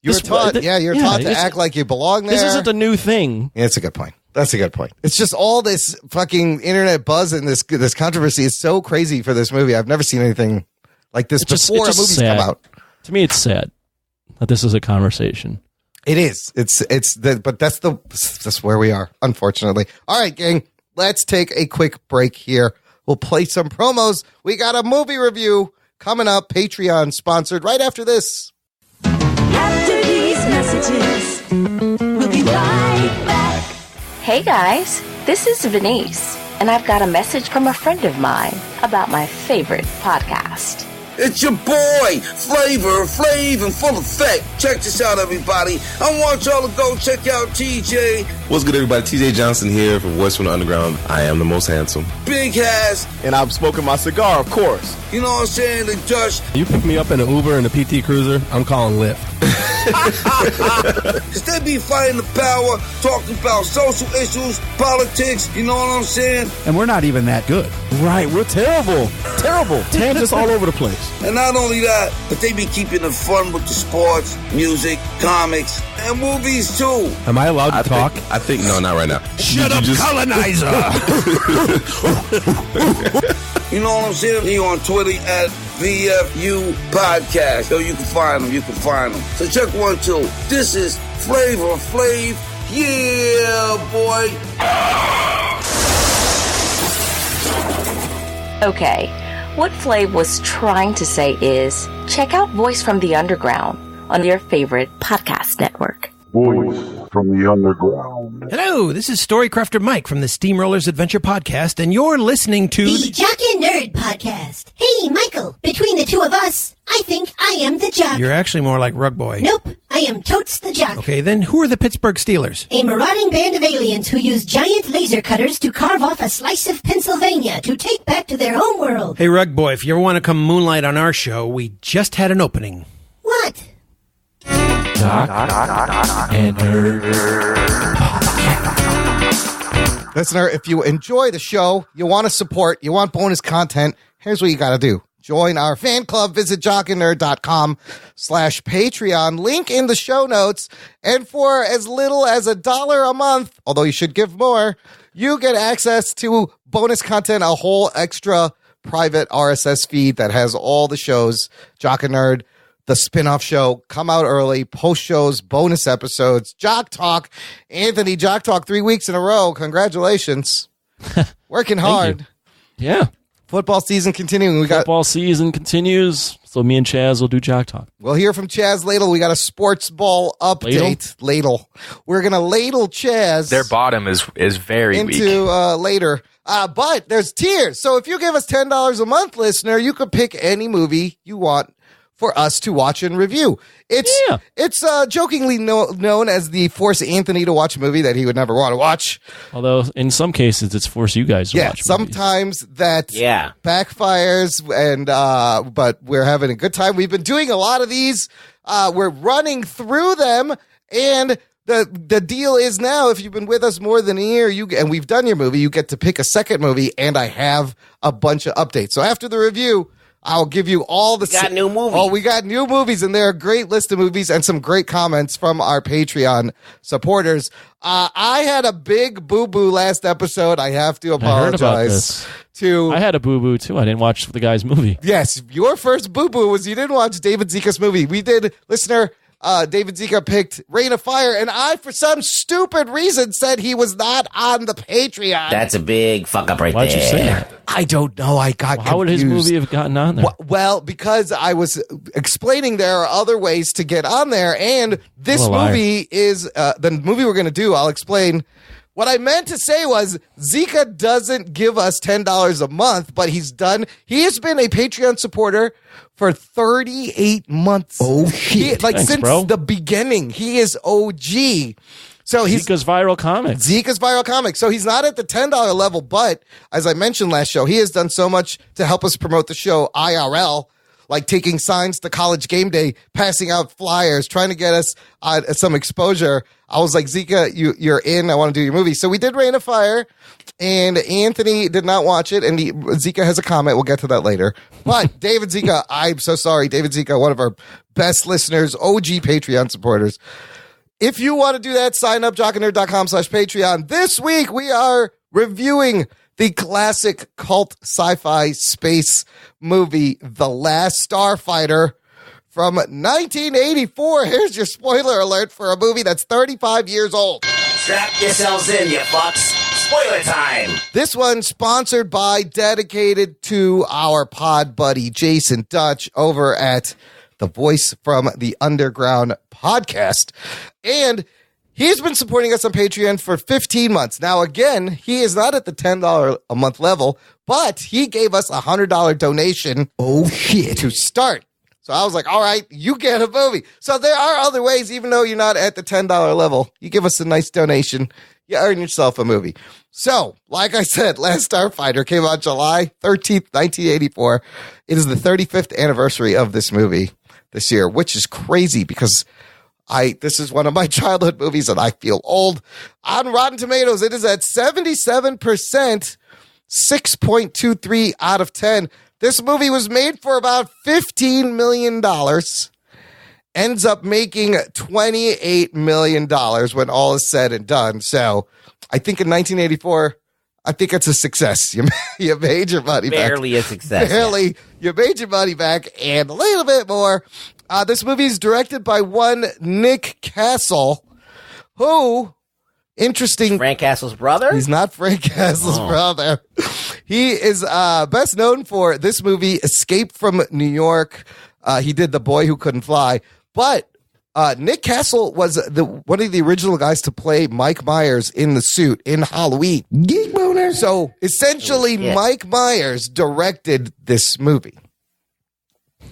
You're taught to act like you belong there. This isn't a new thing. Yeah, that's a good point. That's a good point. It's just all this fucking internet buzz and this controversy is so crazy for this movie. I've never seen anything like this before a movie's come out. To me, it's sad that this is a conversation. It is. But that's where we are, unfortunately. All right, gang, let's take a quick break here. We'll play some promos. We got a movie review coming up, Patreon sponsored, right after this. After these messages, we'll be right back. Hey guys, this is Venice, and I've got a message from a friend of mine about my favorite podcast. It's your boy, Flavor Flav in full effect. Check this out, everybody. I want y'all to go check out TJ. What's good, everybody? TJ Johnson here for Voice from the Underground. I am the most handsome. Big Has. And I'm smoking my cigar, of course. You know what I'm saying? The Dutch. You pick me up in an Uber and a PT Cruiser, I'm calling Lyft. Cause they be fighting the power, talking about social issues, politics, you know what I'm saying? And we're not even that good. Right, we're terrible. Terrible. Tangents all over the place. And not only that, but they be keeping it fun with the sports, music, comics, and movies too. Am I allowed to talk? I think no, not right now. Shut up, colonizer! You know what I'm saying? He on Twitter at VFU Podcast. Yo, you can find them. So check 1, 2. This is Flavor Flav. Yeah, boy. Okay, what Flav was trying to say is, check out Voice from the Underground on your favorite podcast network. Voice from the Underground. Hello, this is Storycrafter Mike from the Steamrollers Adventure Podcast, and you're listening to the Jock and Nerd Podcast. Hey, Michael, between the two of us, I think I am the jock. You're actually more like Rug Boy. Nope, I am totes the jock. Okay, then who are the Pittsburgh Steelers? A marauding band of aliens who use giant laser cutters to carve off a slice of Pennsylvania to take back to their home world. Hey, Rug Boy, if you ever want to come moonlight on our show, we just had an opening. What? Jock and Nerd. Listener, if you enjoy the show, you want to support, you want bonus content, here's what you got to do. Join our fan club. Visit jockandnerd.com/Patreon. Link in the show notes. And for as little as $1 a month, although you should give more, you get access to bonus content, a whole extra private RSS feed that has all the shows. Jock and Nerd, the spin-off show, come out early, post shows, bonus episodes, Jock Talk. Anthony, Jock Talk 3 weeks in a row. Congratulations. Working hard. Yeah. Football season continuing. Football season continues, so me and Chaz will do Jock Talk. We'll hear from Chaz Ladle. We got a sports ball update. Ladle. We're going to ladle Chaz. Their bottom is very weak. Into later. But there's tiers. So if you give us $10 a month, listener, you could pick any movie you want for us to watch and review. It's jokingly known as the force Anthony to watch a movie that he would never want to watch. Although in some cases it's force you guys to watch movies. Sometimes that backfires, and but we're having a good time. We've been doing a lot of these. We're running through them, and the deal is now, if you've been with us more than a year, and we've done your movie, you get to pick a second movie, and I have a bunch of updates. So after the review, I'll give you all the... We got new movies. Oh, we got new movies, and they're a great list of movies and some great comments from our Patreon supporters. I had a big boo-boo last episode. I have to apologize. I heard about this. I had a boo-boo, too. I didn't watch the guy's movie. Yes, your first boo-boo was you didn't watch David Zika's movie. We did, listener... David Zika picked Reign of Fire, and I, for some stupid reason, said he was not on the Patreon. That's a big fuck up right there. Why'd you say that? I don't know. I got confused. How would his movie have gotten on there? Well, because I was explaining there are other ways to get on there, and this movie is the movie we're going to do. I'll explain. What I meant to say was Zika doesn't give us $10 a month, but he has been a Patreon supporter for 38 months. Oh, shit. Thanks, since the beginning. He is OG. So Zika's Viral Comics. So he's not at the $10 level, but as I mentioned last show, he has done so much to help us promote the show IRL, like taking signs to College Game Day, passing out flyers, trying to get us some exposure. I was like, Zika, you're in. I want to do your movie. So we did Reign of Fire, and Anthony did not watch it, and Zika has a comment. We'll get to that later. But David Zika, I'm so sorry. David Zika, one of our best listeners, OG Patreon supporters. If you want to do that, sign up, jockandnerd.com/Patreon. This week, we are reviewing the classic cult sci-fi space movie, The Last Starfighter, from 1984. Here's your spoiler alert for a movie that's 35 years old. Strap yourselves in, you fucks. Spoiler time. This one sponsored by, dedicated to our pod buddy, Jason Dutch, over at the Voice from the Underground podcast. And he's been supporting us on Patreon for 15 months. Now, again, he is not at the $10 a month level, but he gave us a $100 donation. Oh, shit. To start. So I was like, all right, you get a movie. So there are other ways, even though you're not at the $10 level, you give us a nice donation, you earn yourself a movie. So, like I said, Last Starfighter came out July 13th, 1984. It is the 35th anniversary of this movie this year, which is crazy because this is one of my childhood movies and I feel old. On Rotten Tomatoes, it is at 77%, 6.23 out of 10. This movie was made for about $15 million, ends up making $28 million when all is said and done. So I think in 1984, I think it's a success. You made your money back. Barely a success. Barely. You made your money back and a little bit more. This movie is directed by one Nick Castle, who... Interesting. Frank Castle's brother? He's not Frank Castle's brother. He is best known for this movie, Escape from New York. He did The Boy Who Couldn't Fly. But Nick Castle was one of the original guys to play Mike Myers in The Suit in Halloween. Geek boner. So essentially, Mike Myers directed this movie.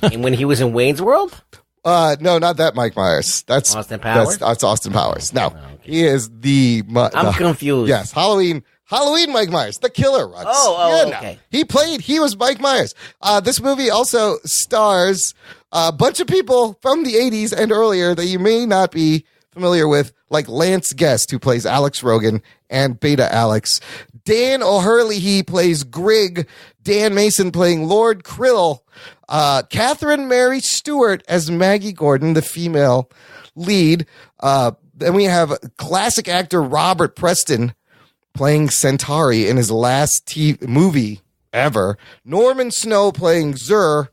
And when he was in Wayne's World? No, not that Mike Myers. That's Austin Powers. That's Austin Powers. No, he is the. I'm confused. Yes, Halloween. Halloween Mike Myers, the killer, Rux. Okay. He was Mike Myers. This movie also stars a bunch of people from the 80s and earlier that you may not be familiar with, like Lance Guest, who plays Alex Rogan and Beta Alex. Dan O'Hurley plays Grig. Dan Mason playing Lord Krill. Catherine Mary Stewart as Maggie Gordon, the female lead. Then we have classic actor Robert Preston playing Centauri in his last movie ever. Norman Snow playing Zur.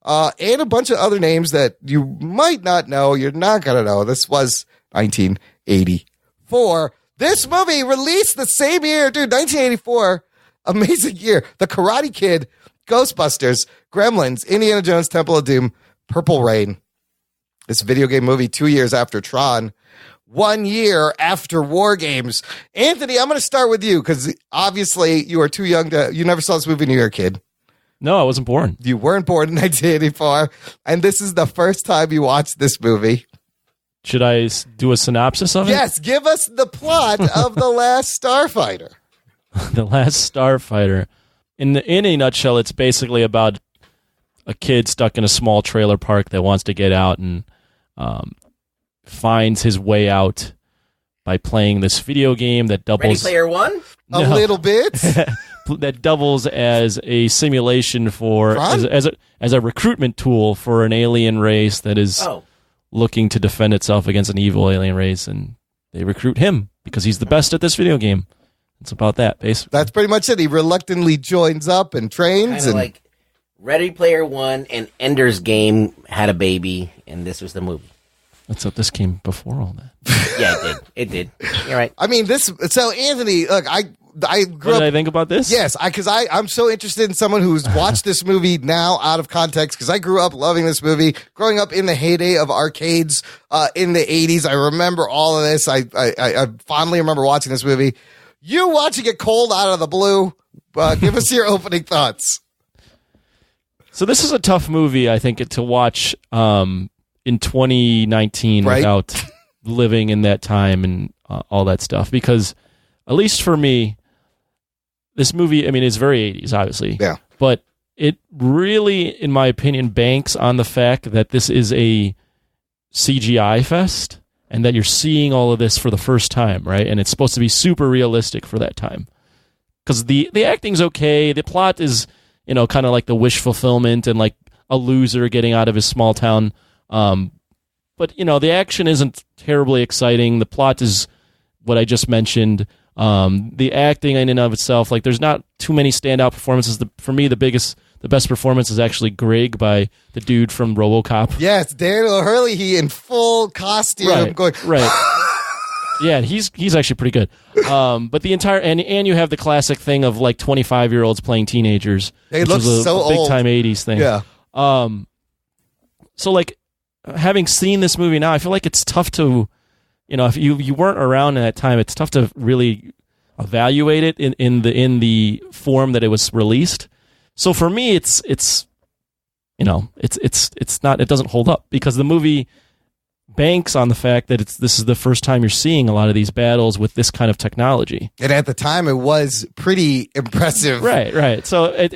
And a bunch of other names that you might not know. You're not going to know. This was 1984. This movie released the same year, dude, 1984. Amazing year. The Karate Kid, Ghostbusters, Gremlins, Indiana Jones, Temple of Doom, Purple Rain. This video game movie 2 years after Tron. 1 year after War Games. Anthony, I'm going to start with you because obviously you are too young you never saw this movie when you were a kid. No, I wasn't born. You weren't born in 1984. And this is the first time you watched this movie. Should I do a synopsis of it? Yes, give us the plot of The Last Starfighter. The Last Starfighter. In a nutshell, it's basically about a kid stuck in a small trailer park that wants to get out and finds his way out by playing this video game that doubles... Ready Player One? A little bit. That doubles as a simulation for... As a recruitment tool for an alien race that is looking to defend itself against an evil alien race, and they recruit him because he's the best at this video game. It's about that, basically. That's pretty much it. He reluctantly joins up and trains. Kind of like Ready Player One and Ender's Game had a baby, and this was the movie. Let's hope this came before all that. Yeah, it did. You're right. I mean, so Anthony, look, I grew what up. did I think about this? Yes, because I'm so interested in someone who's watched this movie now out of context, because I grew up loving this movie, growing up in the heyday of arcades in the 80s. I remember all of this. I fondly remember watching this movie. You watching it cold out of the blue. Give us your opening thoughts. So this is a tough movie, I think, to watch in 2019 without living in that time and all that stuff. Because, at least for me, this movie, I mean, it's very 80s, obviously. Yeah. But it really, in my opinion, banks on the fact that this is a CGI fest and that you're seeing all of this for the first time, right? And it's supposed to be super realistic for that time. Because the acting's okay. The plot is, kind of like the wish fulfillment and like a loser getting out of his small town. But, the action isn't terribly exciting. The plot is what I just mentioned. The acting in and of itself, like there's not too many standout performances. For me, the best performance is actually Greg by the dude from RoboCop. Yes, Dan O'Hurley, he in full costume. Right. Yeah, he's actually pretty good. But the entire and you have the classic thing of like 25-year-olds playing teenagers. They look so big old. time 80s thing. Yeah. So like having seen this movie now, I feel like it's tough to, if you weren't around at that time, it's tough to really evaluate it in the form that it was released. So for me, it's not, it doesn't hold up because the movie banks on the fact that this is the first time you're seeing a lot of these battles with this kind of technology. And at the time, it was pretty impressive. Right. So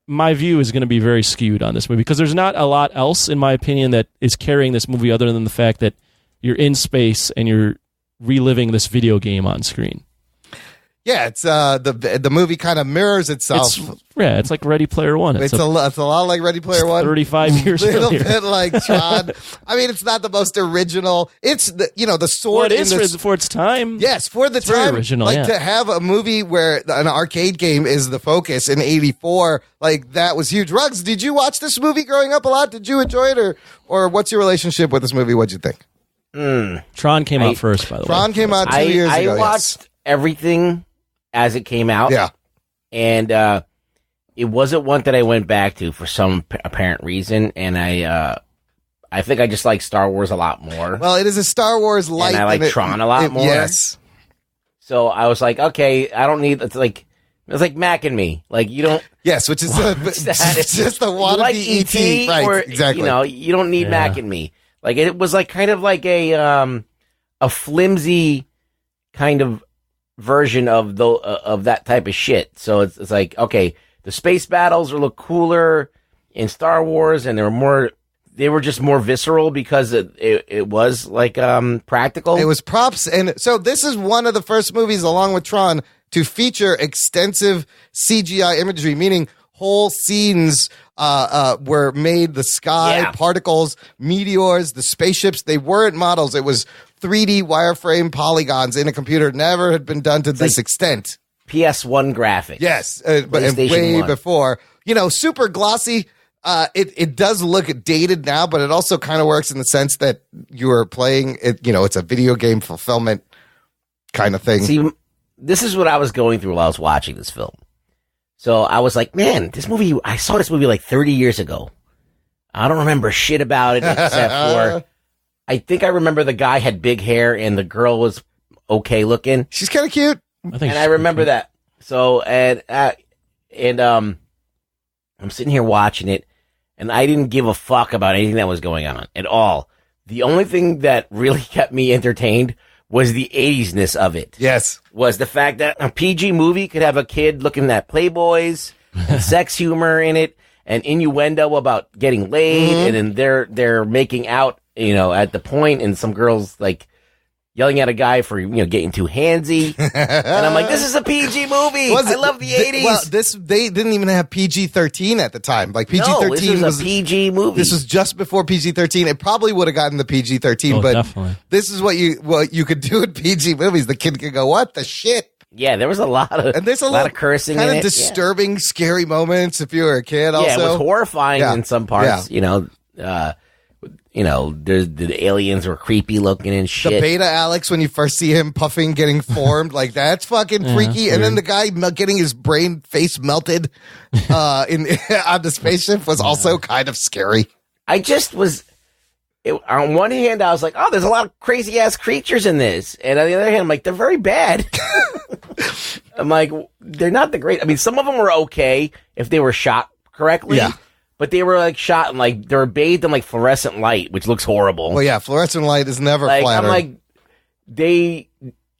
my view is going to be very skewed on this movie because there's not a lot else, in my opinion, that is carrying this movie other than the fact that you're in space and you're reliving this video game on screen. Yeah, it's the movie kind of mirrors itself. It's like Ready Player One. It's a lot like Ready Player One. 35 years a little earlier. bit like Tron. I mean, it's not the most original. It's the sword. Well, it is for its time. Yes, for the time. Very original. To have a movie where an arcade game is the focus in '84, like that was huge. Ruggs, did you watch this movie growing up a lot? Did you enjoy it, or what's your relationship with this movie? What'd you think? Tron came out first, by the way. Tron came out 2 years ago. I watched everything as it came out. Yeah. And it wasn't one that I went back to for some apparent reason. And I think I just like Star Wars a lot more. Well, it is a Star Wars light. And I like Tron a lot more. Yes. So I was like, okay, I don't need, it's like Mac and Me. Like, you don't. Yes, which is just the wannabe like E.T. Right, or, exactly. You don't need Mac and Me. Like, it was like kind of like a flimsy kind of version of that type of shit. So it's like, okay, the space battles look cooler in Star Wars, and they were just more visceral because it was like practical. It was props, and so this is one of the first movies, along with Tron, to feature extensive CGI imagery, meaning whole scenes were made, the sky, particles, meteors, the spaceships. They weren't models. It was 3D wireframe polygons in a computer. Never had been done to this extent. PS1 graphics. Yes, but and way before. Super glossy. It does look dated now, but it also kind of works in the sense that you are playing it. It's a video game fulfillment kind of thing. See, this is what I was going through while I was watching this film. So I was like, man, I saw this movie like 30 years ago. I don't remember shit about it except for, I think I remember the guy had big hair and the girl was okay looking. She's kind of cute. I remember that. So, and I'm sitting here watching it, and I didn't give a fuck about anything that was going on at all. The only thing that really kept me entertained was the 80s-ness of it. Yes. Was the fact that a PG movie could have a kid looking at Playboys, and sex humor in it, and innuendo about getting laid, and then they're making out, at the point, and some girls, like, yelling at a guy for, getting too handsy. And I'm like, this is a PG movie. I love the 80s. Well, they didn't even have PG-13 at the time. Like PG-13 was a PG movie. This was just before PG-13. It probably would have gotten the PG-13, but definitely. This is what you could do in PG movies. The kid could go, "What the shit?" Yeah, there was a lot of and there's a lot of cursing, kind in of disturbing, scary moments if you were a kid. Also, it was horrifying in some parts. There's the aliens were creepy looking and shit. The beta Alex, when you first see him puffing, getting formed, like that's fucking freaky. And then the guy getting his brain face melted on the spaceship was also kind of scary. I just was. On one hand, I was like, "Oh, there's a lot of crazy ass creatures in this," and on the other hand, I'm like, "They're very bad." I'm like, "They're not the great." I mean, some of them were okay if they were shot correctly. Yeah. But they were like shot and like they were bathed in like fluorescent light, which looks horrible. Well, yeah, fluorescent light is never flattering. I'm like,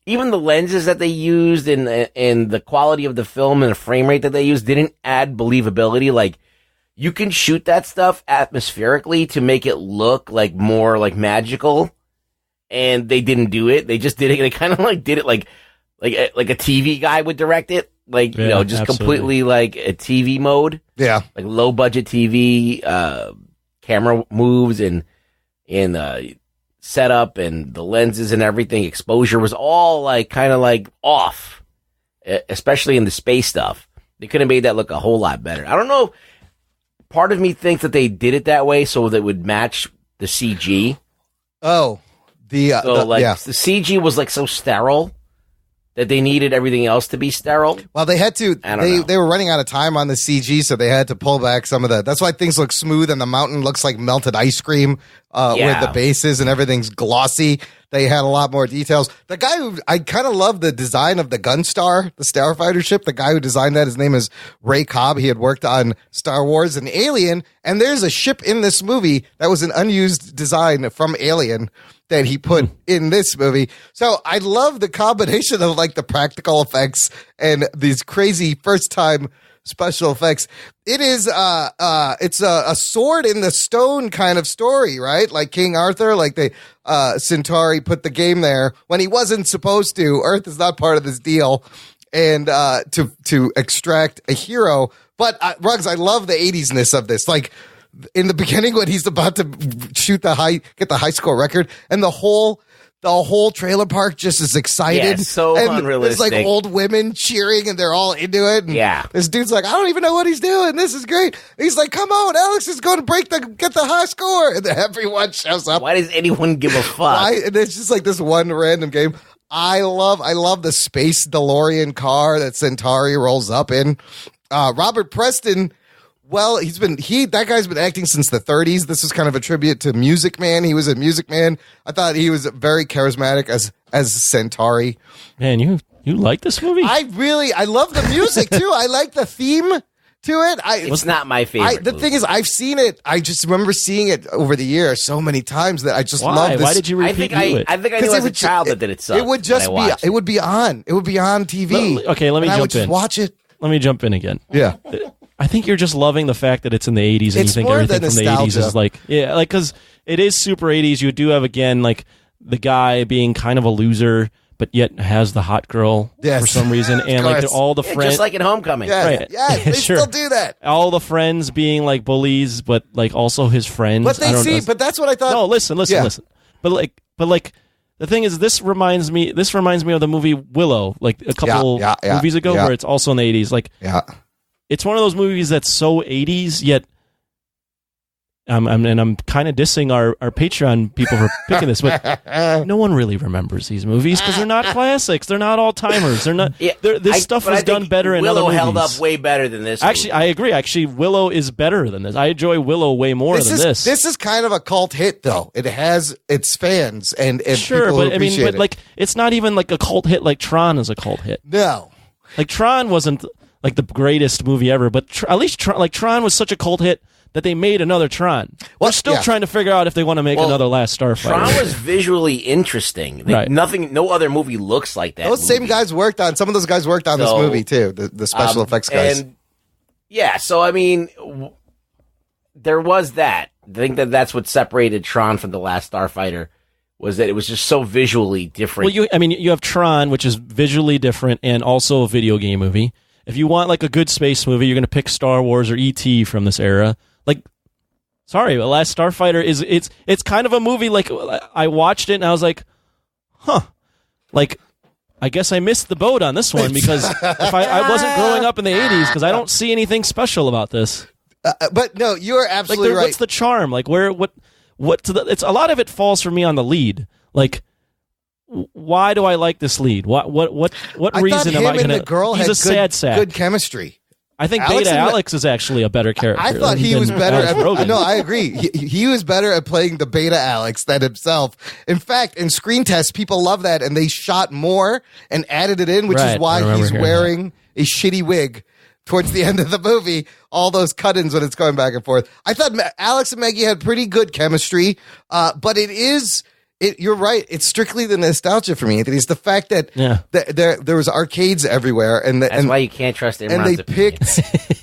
even the lenses that they used and the quality of the film and the frame rate that they used didn't add believability. Like, you can shoot that stuff atmospherically to make it look like more like magical, and they didn't do it. They just did it. They kind of like did it like a TV guy would direct it. Like, just absolutely. Completely like a TV mode. Yeah. Like low budget TV, camera moves and setup and the lenses and everything. Exposure was all like kind of like off, especially in the space stuff. They could have made that look a whole lot better. I don't know. Part of me thinks that they did it that way so that it would match the CG. Oh, the CG was like so sterile that they needed everything else to be sterile. Well, they had to. They were running out of time on the CG, so they had to pull back some of the. That's why things look smooth, and the mountain looks like melted ice cream with the bases, and everything's glossy. They had a lot more details. The guy who I kind of love the design of the Gunstar, the Starfighter ship. The guy who designed that, his name is Ray Cobb. He had worked on Star Wars and Alien, and there's a ship in this movie that was an unused design from Alien that he put in this movie. So I love the combination of like the practical effects and these crazy first time special effects. It is it's a sword in the stone kind of story, right? Like King Arthur, like the Centauri put the game there when he wasn't supposed to. Earth is not part of this deal, and to extract a hero. But Ruggs, I love the 80s-ness of this. Like in the beginning when he's about to get the high score record, and the whole trailer park just is excited. Yeah, so and unrealistic. There's like old women cheering and they're all into it. And this dude's like, I don't even know what he's doing. This is great. He's like, come on, Alex is going to get the high score. And then everyone shows up. Why does anyone give a fuck? Why? And it's just like this one random game. I love the space DeLorean car that Centauri rolls up in. Robert Preston. Well, that guy's been acting since the 30s. This is kind of a tribute to Music Man. He was a Music Man. I thought he was very charismatic as Centauri. Man, you like this movie? I love the music too. I like the theme to it. It's not my favorite. The thing is, I've seen it. I just remember seeing it over the years so many times that I just love this. Why did you repeat it? I think I knew as a child that it sucked. It would just be. It would be on. It would be on TV. Okay, let me I would jump just in. watch it. Let me jump in again. Yeah. I think you're just loving the fact that it's in the 80s and It's you think more everything the from the 80s is nostalgia. like, yeah, like, because it is super 80s. You do have, again, like, the guy being kind of a loser, but yet has the hot girl for some reason. And, like, all the friends. Just like in Homecoming. Yes, they still do that. All the friends being, like, bullies, but, like, also his friends. But but that's what I thought. No, listen. But the thing is, this reminds me of the movie Willow, like a couple movies ago, where it's also in the 80s. Like, it's one of those movies that's so 80s, yet I'm kind of dissing our Patreon people for picking this, but no one really remembers these movies because they're not classics. They're not all timers. They're not. This stuff was done better in other movies. Willow held up way better than this. Actually, I agree. Actually, Willow is better than this. I enjoy Willow way more than this. This is kind of a cult hit, though. It has its fans and sure, people but I mean, appreciate but it. like, it's not even like a cult hit like Tron is a cult hit. No, like Tron wasn't like the greatest movie ever, but at least Tron was such a cult hit that they made another Tron. We're still trying to figure out if they want to make another Last Starfighter. Tron was visually interesting. Right. No other movie looks like that. Those same guys worked on some of those guys worked on this movie too. The special effects guys. And yeah, so I mean, there was that. I think that's what separated Tron from the Last Starfighter, was that it was just so visually different. Well, you have Tron, which is visually different and also a video game movie. If you want like a good space movie, you're going to pick Star Wars or E.T. from this era. Like, sorry, but Last Starfighter it's kind of a movie. Like, I watched it and I was like, huh, like, I guess I missed the boat on this one because if I wasn't growing up in the 80s, because I don't see anything special about this. But no, you're absolutely right. What's the charm? Like, it's a lot of it falls for me on the lead. Like, why do I like this lead? What reason am I going to? The girl he's had a sad sack. Good chemistry. I think Beta Alex is actually a better character. I thought he was better. No, I agree. He was better at playing the Beta Alex than himself. In fact, in screen tests, people love that, and they shot more and added it in, which is why he's wearing a shitty wig towards the end of the movie. All those cut-ins when it's going back and forth. I thought Alex and Maggie had pretty good chemistry, but you're right. It's strictly the nostalgia for me. It's the fact that there was arcades everywhere, and that's why you can't trust Imran's and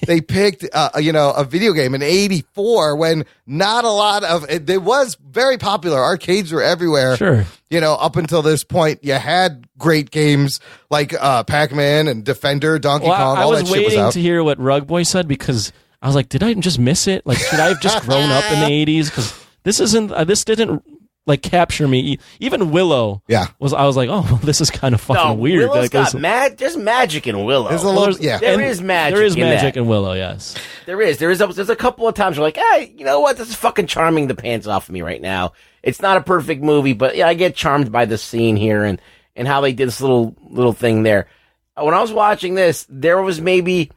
they picked a video game in '84 when not a lot of it was very popular. Arcades were everywhere. Sure, up until this point, you had great games like Pac-Man and Defender, Donkey Kong. I all was that shit was waiting out. to hear what Rug Boy said because I was like, did I just miss it? Like, should I have just grown up in the '80s? Because this didn't like capture me. Even Willow, I was like, oh, this is kind of fucking weird. Willow's like, got there's magic in Willow. There's a little, there is magic. There is in magic that. in Willow. Yes, there's a couple of times where like, hey, you know what? This is fucking charming the pants off of me right now. It's not a perfect movie, but yeah, I get charmed by the scene here and how they did this little thing there. When I was watching this, there was maybe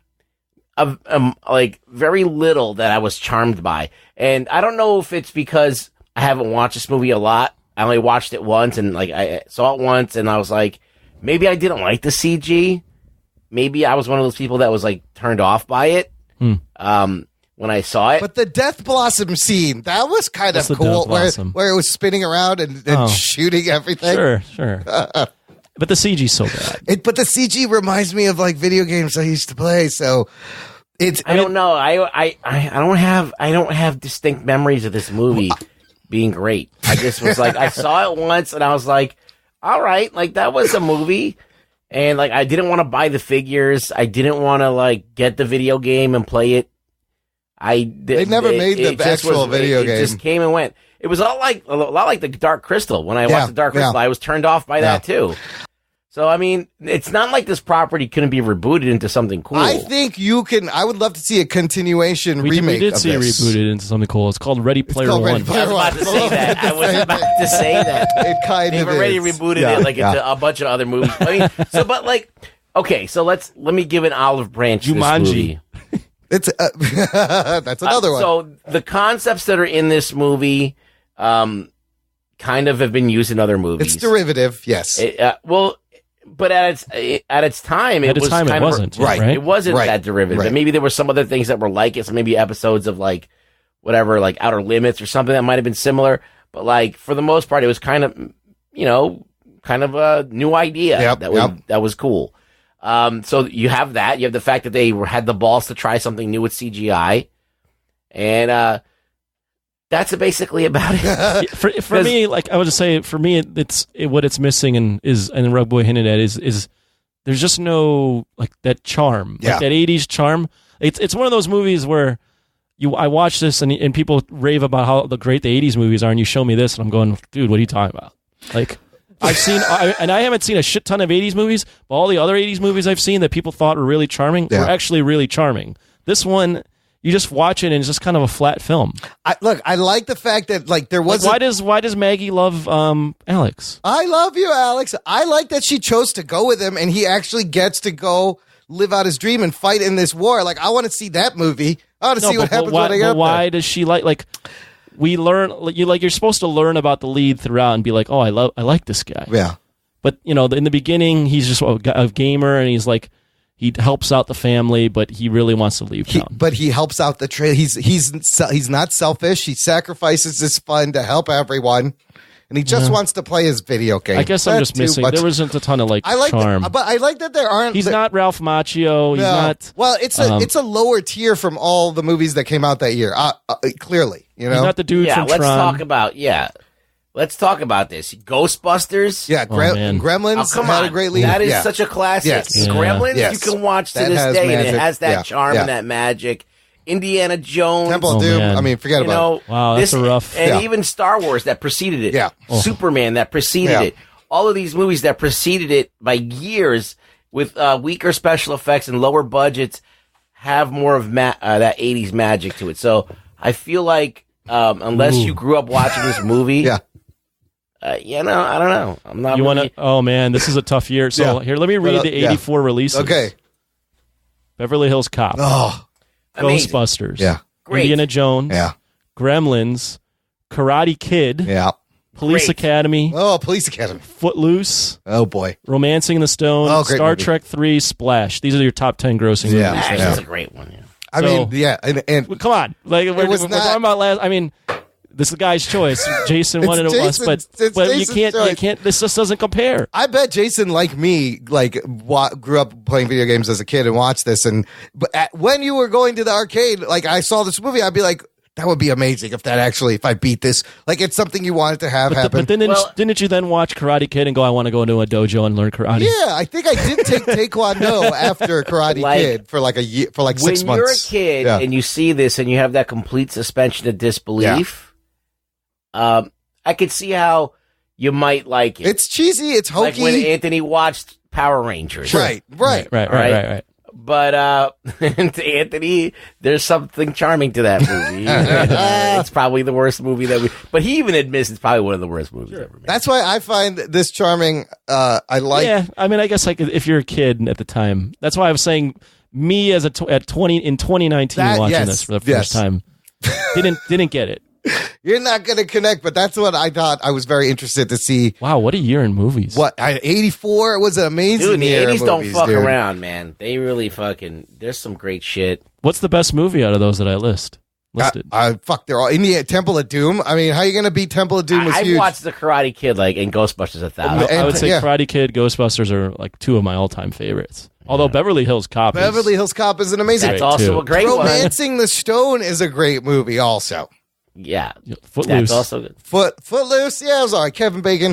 like very little that I was charmed by, and I don't know if it's because I haven't watched this movie a lot. I only watched it once, and like I saw it once, and I was like, maybe I didn't like the CG. Maybe I was one of those people that was like turned off by it when I saw it. But the Death Blossom scene, that was kind of cool, where it was spinning around and shooting everything. Sure. But the CG's so bad. But the CG reminds me of like video games I used to play, so I don't know. I don't have distinct memories of this movie being great. I just was like, I saw it once and I was like, all right, like that was a movie. And like, I didn't want to buy the figures. I didn't want to like get the video game and play it. They never made the actual video game. It just came and went. It was a lot like the Dark Crystal. When I watched the Dark Crystal, I was turned off by that too. So, I mean, it's not like this property couldn't be rebooted into something cool. I think you can. I would love to see a continuation remake of this. We did see it rebooted into something cool. It's called Ready Player One. I was about to say that. It kind They've of already is. rebooted it like into a bunch of other movies. I mean, but like, okay, so let me give an olive branch to this movie. It's that's another one. So the concepts that are in this movie kind of have been used in other movies. It's derivative, yes. But at its time, it was kind it of wasn't right. It wasn't that derivative. Right. And maybe there were some other things that were like it. So maybe episodes of like whatever, like Outer Limits or something that might have been similar. But like for the most part, it was kind of a new idea that was cool. So you have that. You have the fact that they had the balls to try something new with CGI, and that's basically about it. for me, like I would just say, for me, what it's missing and Rug Boy hinted at is there's just no like that charm, like that 80s charm. It's one of those movies where I watch this and people rave about how great the 80s movies are, and you show me this, and I'm going, dude, what are you talking about? Like. I've seen, and I haven't seen a shit ton of 80s movies, but all the other 80s movies I've seen that people thought were really charming were actually really charming. This one, you just watch it and it's just kind of a flat film. I like the fact that like there was. Why does Maggie love Alex? I love you, Alex. I like that she chose to go with him, and he actually gets to go live out his dream and fight in this war. Like I want to see that movie. I want to see what happens when I get up why there. does she like? We learn you're supposed to learn about the lead throughout and be like, oh, I like this guy. Yeah. But in the beginning, he's just a gamer, and he's like, he helps out the family, but he really wants to leave town. But he helps out the trade. He's not selfish. He sacrifices his fun to help everyone, and he just wants to play his video game. I guess I'm just missing. There wasn't a ton of charm. But I like that there aren't. He's not Ralph Macchio. He's not. Well, it's a lower tier from all the movies that came out that year. Clearly, he's not the dude from let's Tron. Let's talk about this. Ghostbusters. Yeah, Gremlins had a great lead. That is such a classic. Yes. Gremlins, Yes. you can watch to That this has day, magic. and it has that Yeah. charm Yeah. and that magic. Indiana Jones. Temple of Doom. man. I mean, forget about it. Wow, that's a rough. And even Star Wars that preceded it. Yeah. Superman that preceded it. All of these movies that preceded it by years with weaker special effects and lower budgets have more of that 80s magic to it. So I feel like unless you grew up watching this movie, I don't know. I'm not. Oh man, this is a tough year. So here, let me read the '84 releases. Okay. Beverly Hills Cop. Oh, Ghostbusters. Yeah. Great. Indiana Jones. Yeah. Gremlins. Karate Kid. Yeah. Police Academy. Oh, Police Academy. Footloose. Oh boy. Romancing the Stone. Oh, great Star movie. Trek 3. Splash. These are your top 10 grossing movies. That's a great one. Yeah. I mean, yeah, and come on, like we're was talking not- about last. I mean, this is the guy's choice. Jason wanted it once, but you can't. This just doesn't compare. I bet Jason, like me, grew up playing video games as a kid and watched this. When you were going to the arcade, like I saw this movie, I'd be like, that would be amazing if I beat this. Like it's something you wanted to have happen. But then didn't you then watch Karate Kid and go, I want to go into a dojo and learn karate? Yeah, I think I did take Taekwondo after Karate Kid for like a year, for like 6 months. When you're a kid and you see this and you have that complete suspension of disbelief, I could see how you might like it. It's cheesy. It's hokey. Like when Anthony watched Power Rangers. Right. But to Anthony, there's something charming to that movie. It's probably the worst movie but he even admits it's probably one of the worst movies ever made. That's why I find this charming. I like. Yeah, I mean, I guess like if you're a kid at the time, that's why I was saying me as in 2019 watching this for the first time, didn't get it. You're not going to connect, but that's what I thought. I was very interested to see. Wow, what a year in movies. 84 was an amazing Dude, the year. 80s don't fuck dude. around, man. They really there's some great shit. What's the best movie out of those that I listed? They're all Indiana Temple of Doom. I mean, how are you going to beat Temple of Doom? I've watched the Karate Kid and Ghostbusters 1,000. I would say Karate Kid, Ghostbusters are like two of my all-time favorites. Although Beverly Hills Cop is an amazing. That's also a great one. Romancing the Stone is a great movie also. Yeah. Footloose. That's also good. Footloose, yeah, it was all right. Kevin Bacon.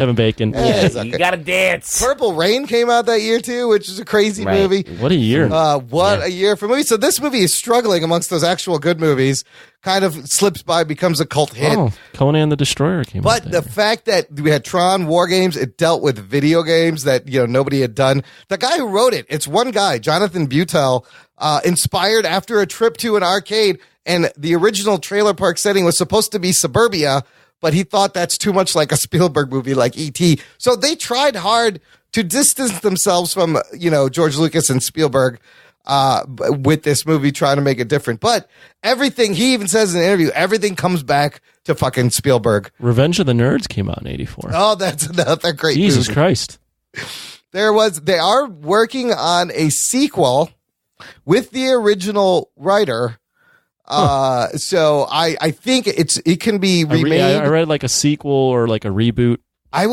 Yeah, okay. You gotta dance. Purple Rain came out that year too, which is a crazy movie. What a year. A year for movies. So this movie is struggling amongst those actual good movies. Kind of slips by, becomes a cult hit. Oh, Conan the Destroyer came out. But the fact that we had Tron War Games, it dealt with video games that nobody had done. The guy who wrote it, it's one guy, Jonathan Butel, inspired after a trip to an arcade. And the original trailer park setting was supposed to be suburbia, but he thought that's too much like a Spielberg movie like E.T. So they tried hard to distance themselves from, George Lucas and Spielberg with this movie, trying to make it different. But everything, he even says in an interview, everything comes back to fucking Spielberg. Revenge of the Nerds came out in 84. Oh, that's another great Jesus movie. Christ. They are working on a sequel with the original writer. So I think it can be remade. I read like a sequel or like a reboot.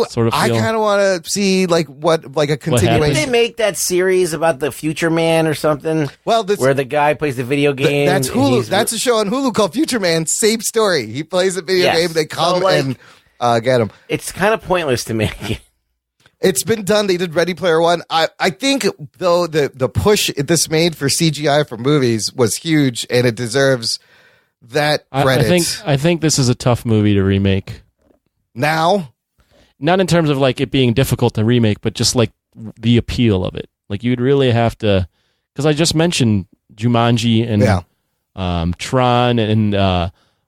Sort of I feel. kind of want to see like a Didn't continuation. they make that series about the Future Man or something? Well, where the guy plays the video game. That's and Hulu. he's- That's a show on Hulu called Future Man. Same story. He plays a video Yes. game. They come So, like, and get him. It's kind of pointless to me. It's been done. They did Ready Player One. I think though the push this made for CGI for movies was huge, and it deserves that credit. I think this is a tough movie to remake. Now, not in terms of like it being difficult to remake, but just like the appeal of it. Like you'd really have to, because I just mentioned Jumanji and Tron and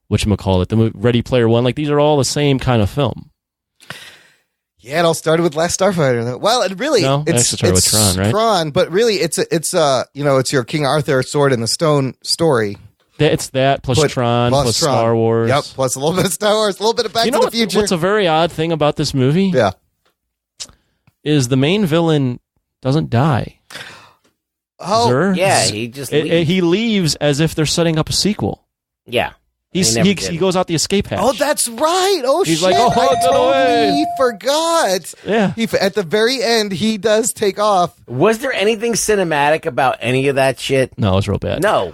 whatchamacallit, the Ready Player One. Like these are all the same kind of film. yeah, it all started with Last Starfighter. Though. Well, it really No, it actually started with Tron, right? Tron, but really, it's your King Arthur Sword in the Stone story. It's that plus Tron plus Tron. Star Wars. Yep, plus a little bit of Star Wars, a little bit of Back to the Future. What's a very odd thing about this movie? Yeah, is the main villain doesn't die. Oh, Zer? yeah, he just leaves. He leaves as if they're setting up a sequel. Yeah. He goes out the escape hatch. Oh, that's right. Oh, He's shit. like, oh, I get away. totally forgot. Yeah. At the very end, he does take off. Was there anything cinematic about any of that shit? No, it was real bad. No.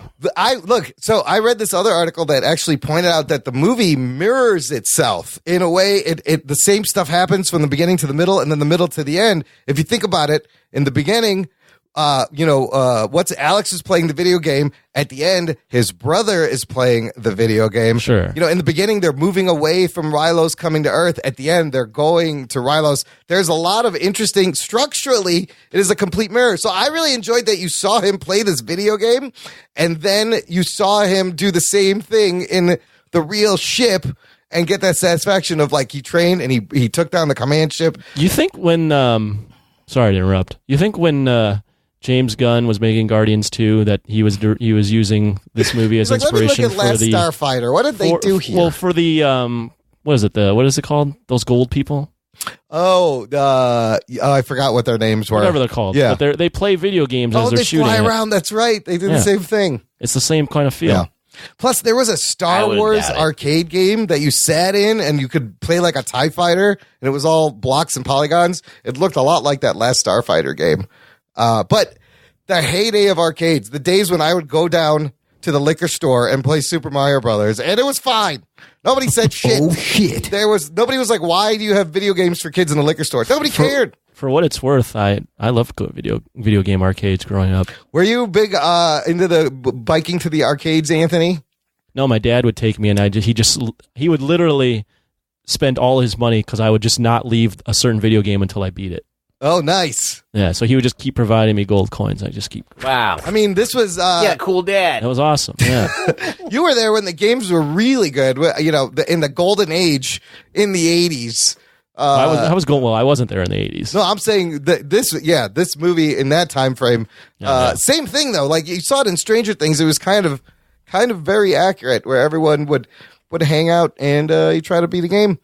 So I read this other article that actually pointed out that the movie mirrors itself in a way. The same stuff happens from the beginning to the middle and then the middle to the end. If you think about it, in the beginning, Alex is playing the video game. At the end, his brother is playing the video game. Sure. In the beginning, they're moving away from Rylos coming to Earth. At the end, they're going to Rylos. There's a lot of interesting, structurally, it is a complete mirror. So I really enjoyed that you saw him play this video game, and then you saw him do the same thing in the real ship and get that satisfaction of like he trained and he took down the command ship. You think when, sorry to interrupt, you think when, James Gunn was making Guardians 2 that he was using this movie as inspiration let me look at for Last Starfighter. What did they do here? Well, for the what is it called? Those gold people? I forgot what their names were. Whatever they're called. Yeah. But they play video games as they're they shooting. fly it. around. That's right. They did the Yeah. same thing. It's the same kind of feel. Yeah. Plus, there was a Star Wars arcade game that you sat in and you could play like a TIE fighter, and it was all blocks and polygons. It looked a lot like that Last Starfighter game. But the heyday of arcades, the days when I would go down to the liquor store and play Super Mario Brothers, and it was fine. Nobody said shit. Oh, shit. Nobody was like, why do you have video games for kids in the liquor store? Nobody cared. For what it's worth, I loved video game arcades growing up. Were you big into the biking to the arcades, Anthony? No, my dad would take me, and he would literally spend all his money because I would just not leave a certain video game until I beat it. Oh, nice. Yeah, so he would just keep providing me gold coins. I just keep. Wow. I mean, this was cool dad. That was awesome. Yeah. You were there when the games were really good. In the golden age in the 80s. I was going. Well, I wasn't there in the 80s. No, I'm saying that this movie in that time frame. Same thing though. Like you saw it in Stranger Things. It was kind of very accurate, where everyone would hang out and you try to beat a game.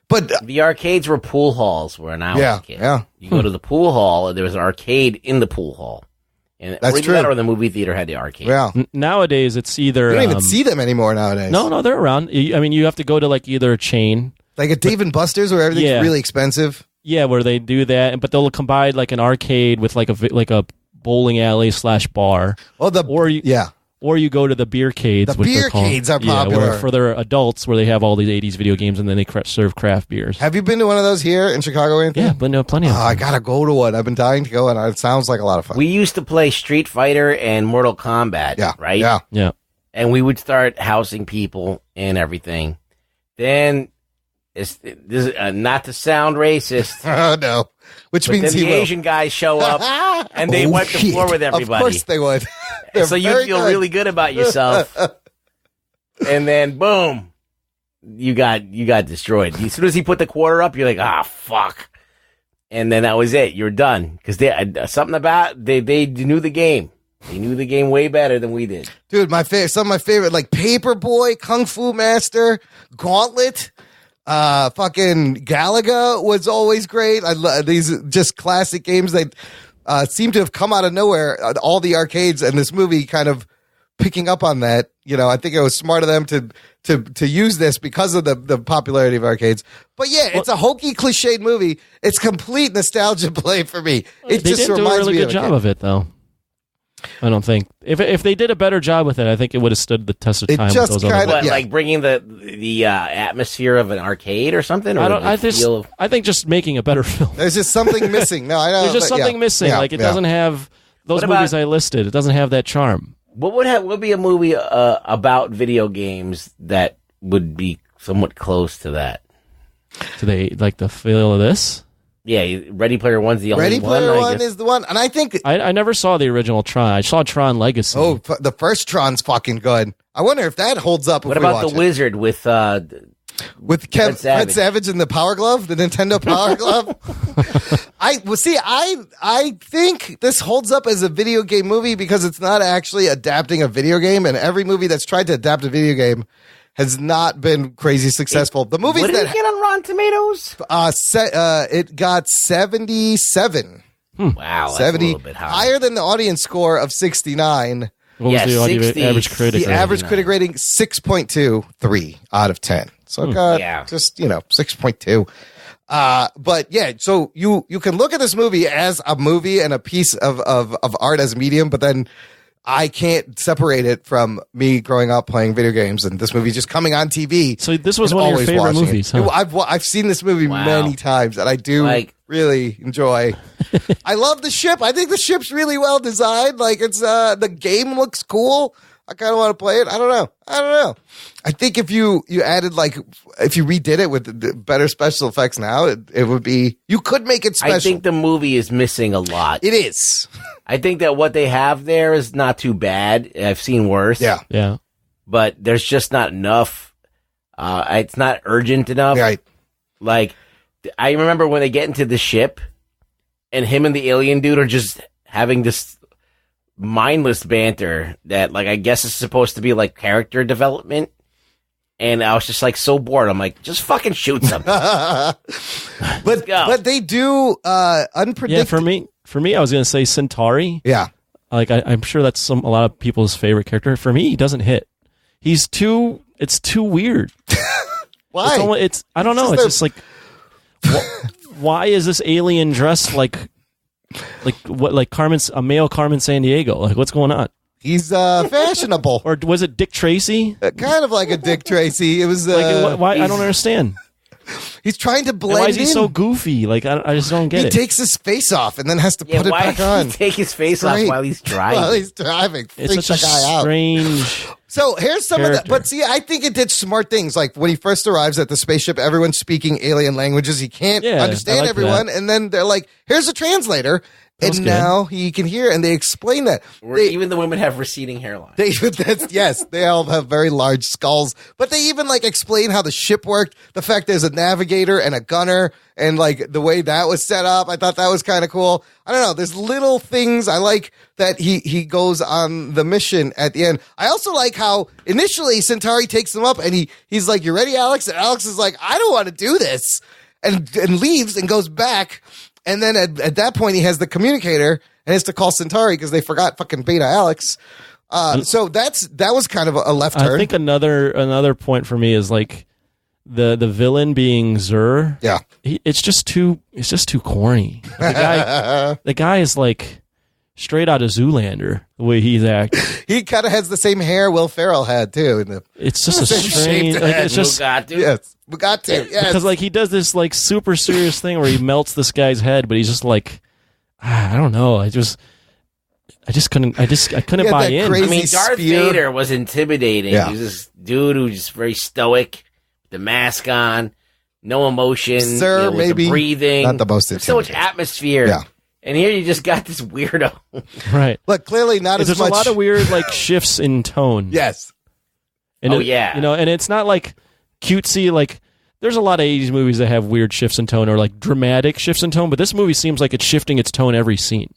But the arcades were pool halls when I was a kid. Yeah. You go to the pool hall, and there was an arcade in the pool hall. And That's true. Or the movie theater had the arcade. Yeah. Nowadays, it's either you don't even see them anymore nowadays. No, they're around. I mean, you have to go to like either a chain, like a Dave and Buster's, where everything's really expensive. Yeah, where they do that, but they'll combine like an arcade with like a bowling alley / bar. Or you go to the beercades. The beercades are popular. Where for their adults, where they have all these 80s video games, and then they serve craft beers. Have you been to one of those here in Chicago, Anthony? Yeah, been to plenty of them. I gotta go to one. I've been dying to go, and it sounds like a lot of fun. We used to play Street Fighter and Mortal Kombat, right? Yeah. And we would start housing people and everything. Then, this is not to sound racist. Oh, no. Which means then the Asian guys show up, and they wipe the floor with everybody. Of course they would. So you feel really good about yourself. And then, boom, you got destroyed. As soon as he put the quarter up, you're like, fuck. And then that was it. You're done. Because they knew the game. They knew the game way better than we did. Dude, some of my favorite, like Paperboy, Kung Fu Master, Gauntlet. Fucking Galaga was always great. I love these just classic games that seem to have come out of nowhere. All the arcades and this movie kind of picking up on that. You know, I think it was smart of them to use this because of the popularity of arcades. But yeah, it's a hokey, cliched movie. It's complete nostalgia play for me. It They just didn't do a reminds really me good job of it, though. I don't think if they did a better job with it, I think it would have stood the test of time. With those other What, like bringing the atmosphere of an arcade or something. Or I think just making a better film. There's just something missing. No, I know. There's just something missing. Like it doesn't have those What about- movies I listed. It doesn't have that charm. What would be a movie about video games that would be somewhat close to that? Do they like the feel of this? Yeah, Ready Player One's the only Ready one. Player I One guess. is the one, and I think I never saw the original Tron. I saw Tron Legacy. Oh, the first Tron's fucking good. I wonder if that holds up. What if we about watch the it. Wizard with Fred Savage and the Power Glove, the Nintendo Power Glove? I think this holds up as a video game movie because it's not actually adapting a video game, and every movie that's tried to adapt a video game has not been crazy successful. The movies What did that it get on Rotten Tomatoes? it got 77. Wow, that's 70, a little bit high. higher than the audience score of 69. What was the average critic The rating? average critic rating 6.23 out of 10. So it got just 6.2. But yeah, so you can look at this movie as a movie and a piece of art as a medium, but then I can't separate it from me growing up playing video games and this movie just coming on TV. So this was and one of your always favorite watching movies, it. huh? I've seen this movie many times, and I do really enjoy. I love the ship. I think the ship's really well designed. Like it's the game looks cool. I kind of want to play it. I don't know. I think if you added if you redid it with the better special effects now, it would be, you could make it special. I think the movie is missing a lot. It is. I think that what they have there is not too bad. I've seen worse. Yeah. But there's just not enough. It's not urgent enough. Right. Like, I remember when they get into the ship and him and the alien dude are just having this mindless banter that, like, I guess is supposed to be like character development. And I was just like so bored. I'm like, just fucking shoot something. But they do unpredictable. Yeah, for me, I was gonna say Centauri. Yeah, like I'm sure that's a lot of people's favorite character. For me, he doesn't hit. It's too weird. Why? I don't know. It's just like, why is this alien dressed like a male Carmen Sandiego? Like, what's going on? He's fashionable. Or was it Dick Tracy? Kind of like a Dick Tracy. It was why? I don't understand. He's trying to And blend why is he in. so goofy? Like I just don't get He it. takes his face off and then has to put it why back did on. he take his face off while he's driving? While he's driving. It's Freaks such a the guy out. strange. So here's some of character. that. But see, I think it did smart things. Like when he first arrives at the spaceship, everyone's speaking alien languages. He can't Yeah, understand I like everyone. that. And then they're like, here's a translator. That's and good. now he can hear. And they explain that. Even the women have receding hairlines. Yes, they all have very large skulls. But they even explain how the ship worked. The fact there's a navigator and a gunner and the way that was set up. I thought that was kind of cool. I don't know. There's little things I like that he goes on the mission at the end. I also like how initially Centauri takes him up and he's like, "You ready, Alex?" And Alex is like, "I don't want to do this," and leaves and goes back. And then at that point, he has the communicator and has to call Centauri because they forgot fucking Beta Alex. So that was kind of a left turn. I think another point for me is like the villain being Zur. Yeah, it's just too corny. The guy is like straight out of Zoolander. The way he's acting, he kind of has the same hair Will Ferrell had too. It's just a same strange. shaped Like, head. it's just Bugatti. Yes, because he does this super serious thing where he melts this guy's head, but he's just like, I don't know. I couldn't buy in. I mean, Darth Vader was intimidating. Yeah. He was this dude who was just very stoic, with the mask on, no emotion, Sir, with maybe the breathing, not the most There's so much atmosphere. Yeah. And here you just got this weirdo. Right. Look, clearly not as There's much. a lot of weird shifts in tone. Yes. And yeah. And it's not like cutesy. Like there's a lot of 80s movies that have weird shifts in tone or dramatic shifts in tone, but this movie seems like it's shifting its tone every scene.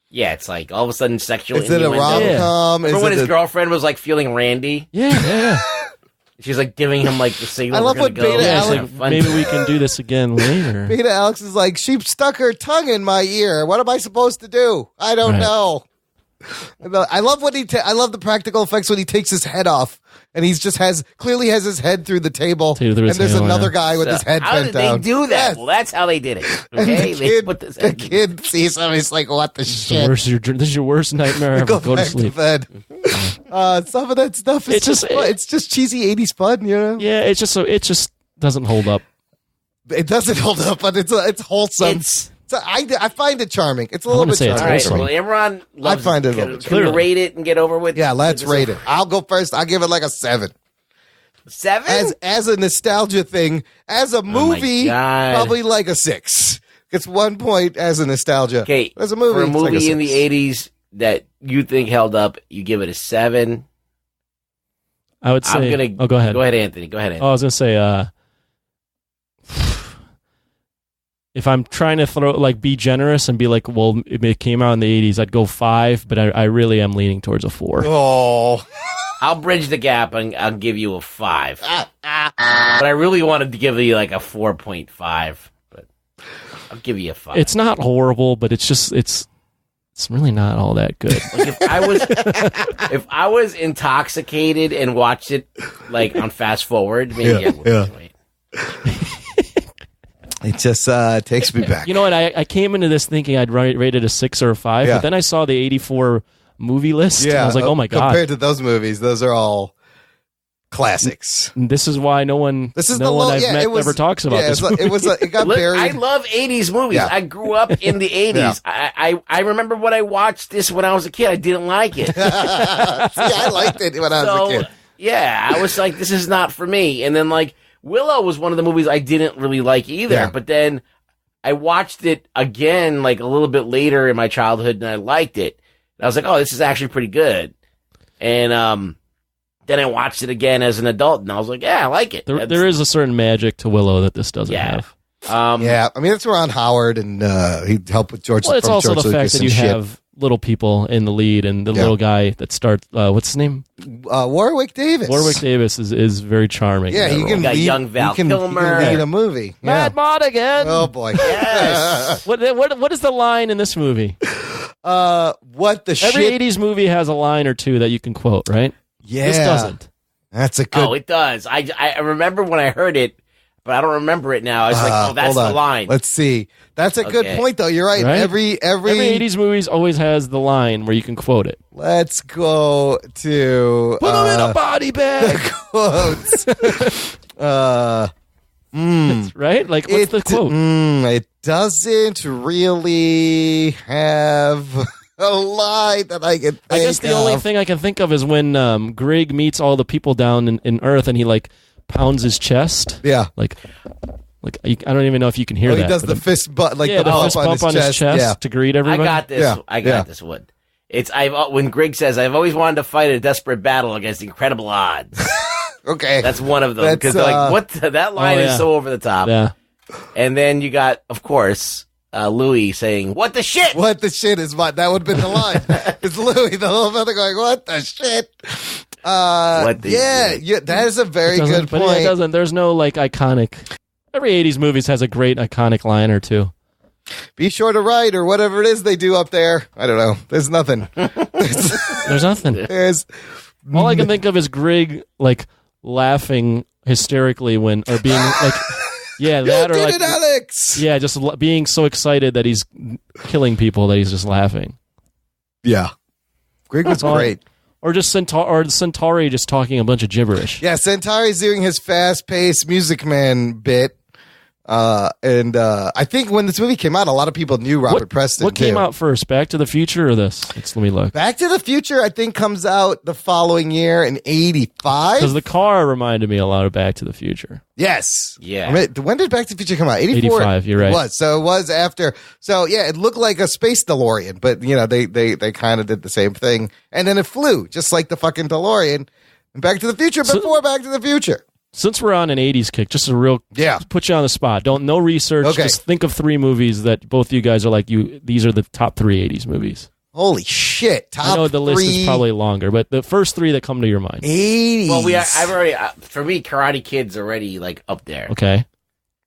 Yeah, it's like all of a sudden sexual Is it a innuendo. rom-com? Remember when his girlfriend was feeling randy? Yeah. She's like giving him like the signal. I love we're what gonna go. Beta It's Alex- fun. Maybe we can do this again later. Beta Alex is like, she stuck her tongue in my ear. What am I supposed to do? I don't Right. know. I love what I love the practical effects when he takes his head off and he's just clearly has his head through the table, Through and his there's tail, another yeah. guy with his head How bent did down. they do that? Yes. Well, that's how they did it. And Okay, the they kid, put this. the kid sees him. He's like, "What the This shit?" is your worst nightmare ever. Go Go to back sleep. bed. Some of that stuff is it's just cheesy 80s fun, you know. Yeah, it just doesn't hold up. It doesn't hold up, but it's wholesome. I find it charming. It's a little bit charming. All right, well, Imran loves I find it a Can, little bit can we charming. rate it and get over with? Yeah, let's rate it. I'll go first. I'll give it like a 7. 7? As a nostalgia thing, as a movie, God. probably like a 6. It's 1 point as a nostalgia. Okay, as a movie, for a it's like movie in 6. the 80s that you think held up, you give it a 7. I would say. I'm gonna. Oh, go ahead. Go ahead, Anthony. Go ahead. Anthony. Oh, I was gonna say. If I'm trying to be generous and be like, well, it came out in the 80s, I'd go 5, but I really am leaning towards a 4. Oh. I'll bridge the gap and I'll give you a 5. But I really wanted to give you like a 4.5, but I'll give you a 5. It's not horrible, but it's really not all that good. Like if I was intoxicated and watched it like on fast forward, maybe I would. Yeah. It just takes me back. You know what? I came into this thinking I'd rate it a 6 or a 5, Yeah. but then I saw the 84 movie list. And I was like, oh my God. Compared to those movies, those are all classics. This is why no one I've met ever talks about this. It got Look, buried. I love 80s movies. Yeah. I grew up in the 80s. I remember when I watched this when I was a kid. I didn't like it. See, I liked it when I was a kid. Yeah, I was like, this is not for me. And then like Willow was one of the movies I didn't really like either. Yeah. But then I watched it again like a little bit later in my childhood and I liked it. And I was like, oh, this is actually pretty good. And then I watched it again as an adult and I was like, yeah, I like it. There is a certain magic to Willow that this doesn't have. Yeah, I mean, it's Ron Howard, and he helped with George. Well, it's from also George the Lucas fact that and you shit. have little people in the lead, and the little guy that starts. What's his name? Warwick Davis. Warwick Davis is very charming. Yeah, in that he role. can got lead, young Val he can Kilmer. lead a movie. Matt Monaghan. Oh boy. Yes. What is the line in this movie? What the Every shit? 80s movie has a line or two that you can quote, right? Yeah, This doesn't. That's a good. Oh, it does. I remember when I heard it, but I don't remember it now. I was like, oh, that's hold the on. line. Let's see. That's a good Okay. point, though. You're right. Right? Every 80s movies always has the line where you can quote it. Let's go to Put them in a body bag. quotes. Right? Like, what's the quote? It doesn't really have a line that I can think I guess the only of. thing I can think of is when Greg meets all the people down in Earth and he like pounds his chest. Yeah. Like I don't even know if you can hear Oh, that. he does but the fist bump, like the the bump fist on, bump his chest. Yeah. to greet I everybody. got this. Yeah. I got Yeah. this one. When Greg says, "I've always wanted to fight a desperate battle against incredible odds." Okay, That's one of them That's, because like what that line yeah. is so over the top. Yeah. And then you got, of course, Louis saying, "What the shit?" What the shit is my? That would have been the line. It's Louis, the little brother, going, "What the shit?" What the yeah, that is a very good But point. it doesn't. There's no like iconic. Every 80s movies has a great iconic line or two. Be sure to write or whatever it is they do up there. I don't know. There's nothing. There's nothing. There's All I can think of is Greg like laughing hysterically when or being like, yeah, that or did like, it, Alex. yeah, just being so excited that he's killing people that he's just laughing. Yeah, Greg was All- great. Or just Centauri just talking a bunch of gibberish. Yeah, Centauri's doing his fast-paced Music Man bit. And I think when this movie came out, a lot of people knew Robert Preston. What came too. out first, Back to the Future or this? Let me look. Back to the Future, I think, comes out the following year in '85. Because the car reminded me a lot of Back to the Future. Yes. Yeah. I mean, when did Back to the Future come out? 84? 85, you're right. It was. So it was after. So yeah, it looked like a space DeLorean, but you know, they kind of did the same thing. And then it flew, just like the fucking DeLorean. And Back to the Future before Back to the Future. Since we're on an 80s kick, just a real put you on the spot. No research. Okay. Just think of 3 movies that both you guys are like these are the top 3 80s movies. Holy shit! Top I know the list is 3 probably longer, but the first 3 that come to your mind. 80s. Well, I've already for me, Karate Kid's already like up there. Okay,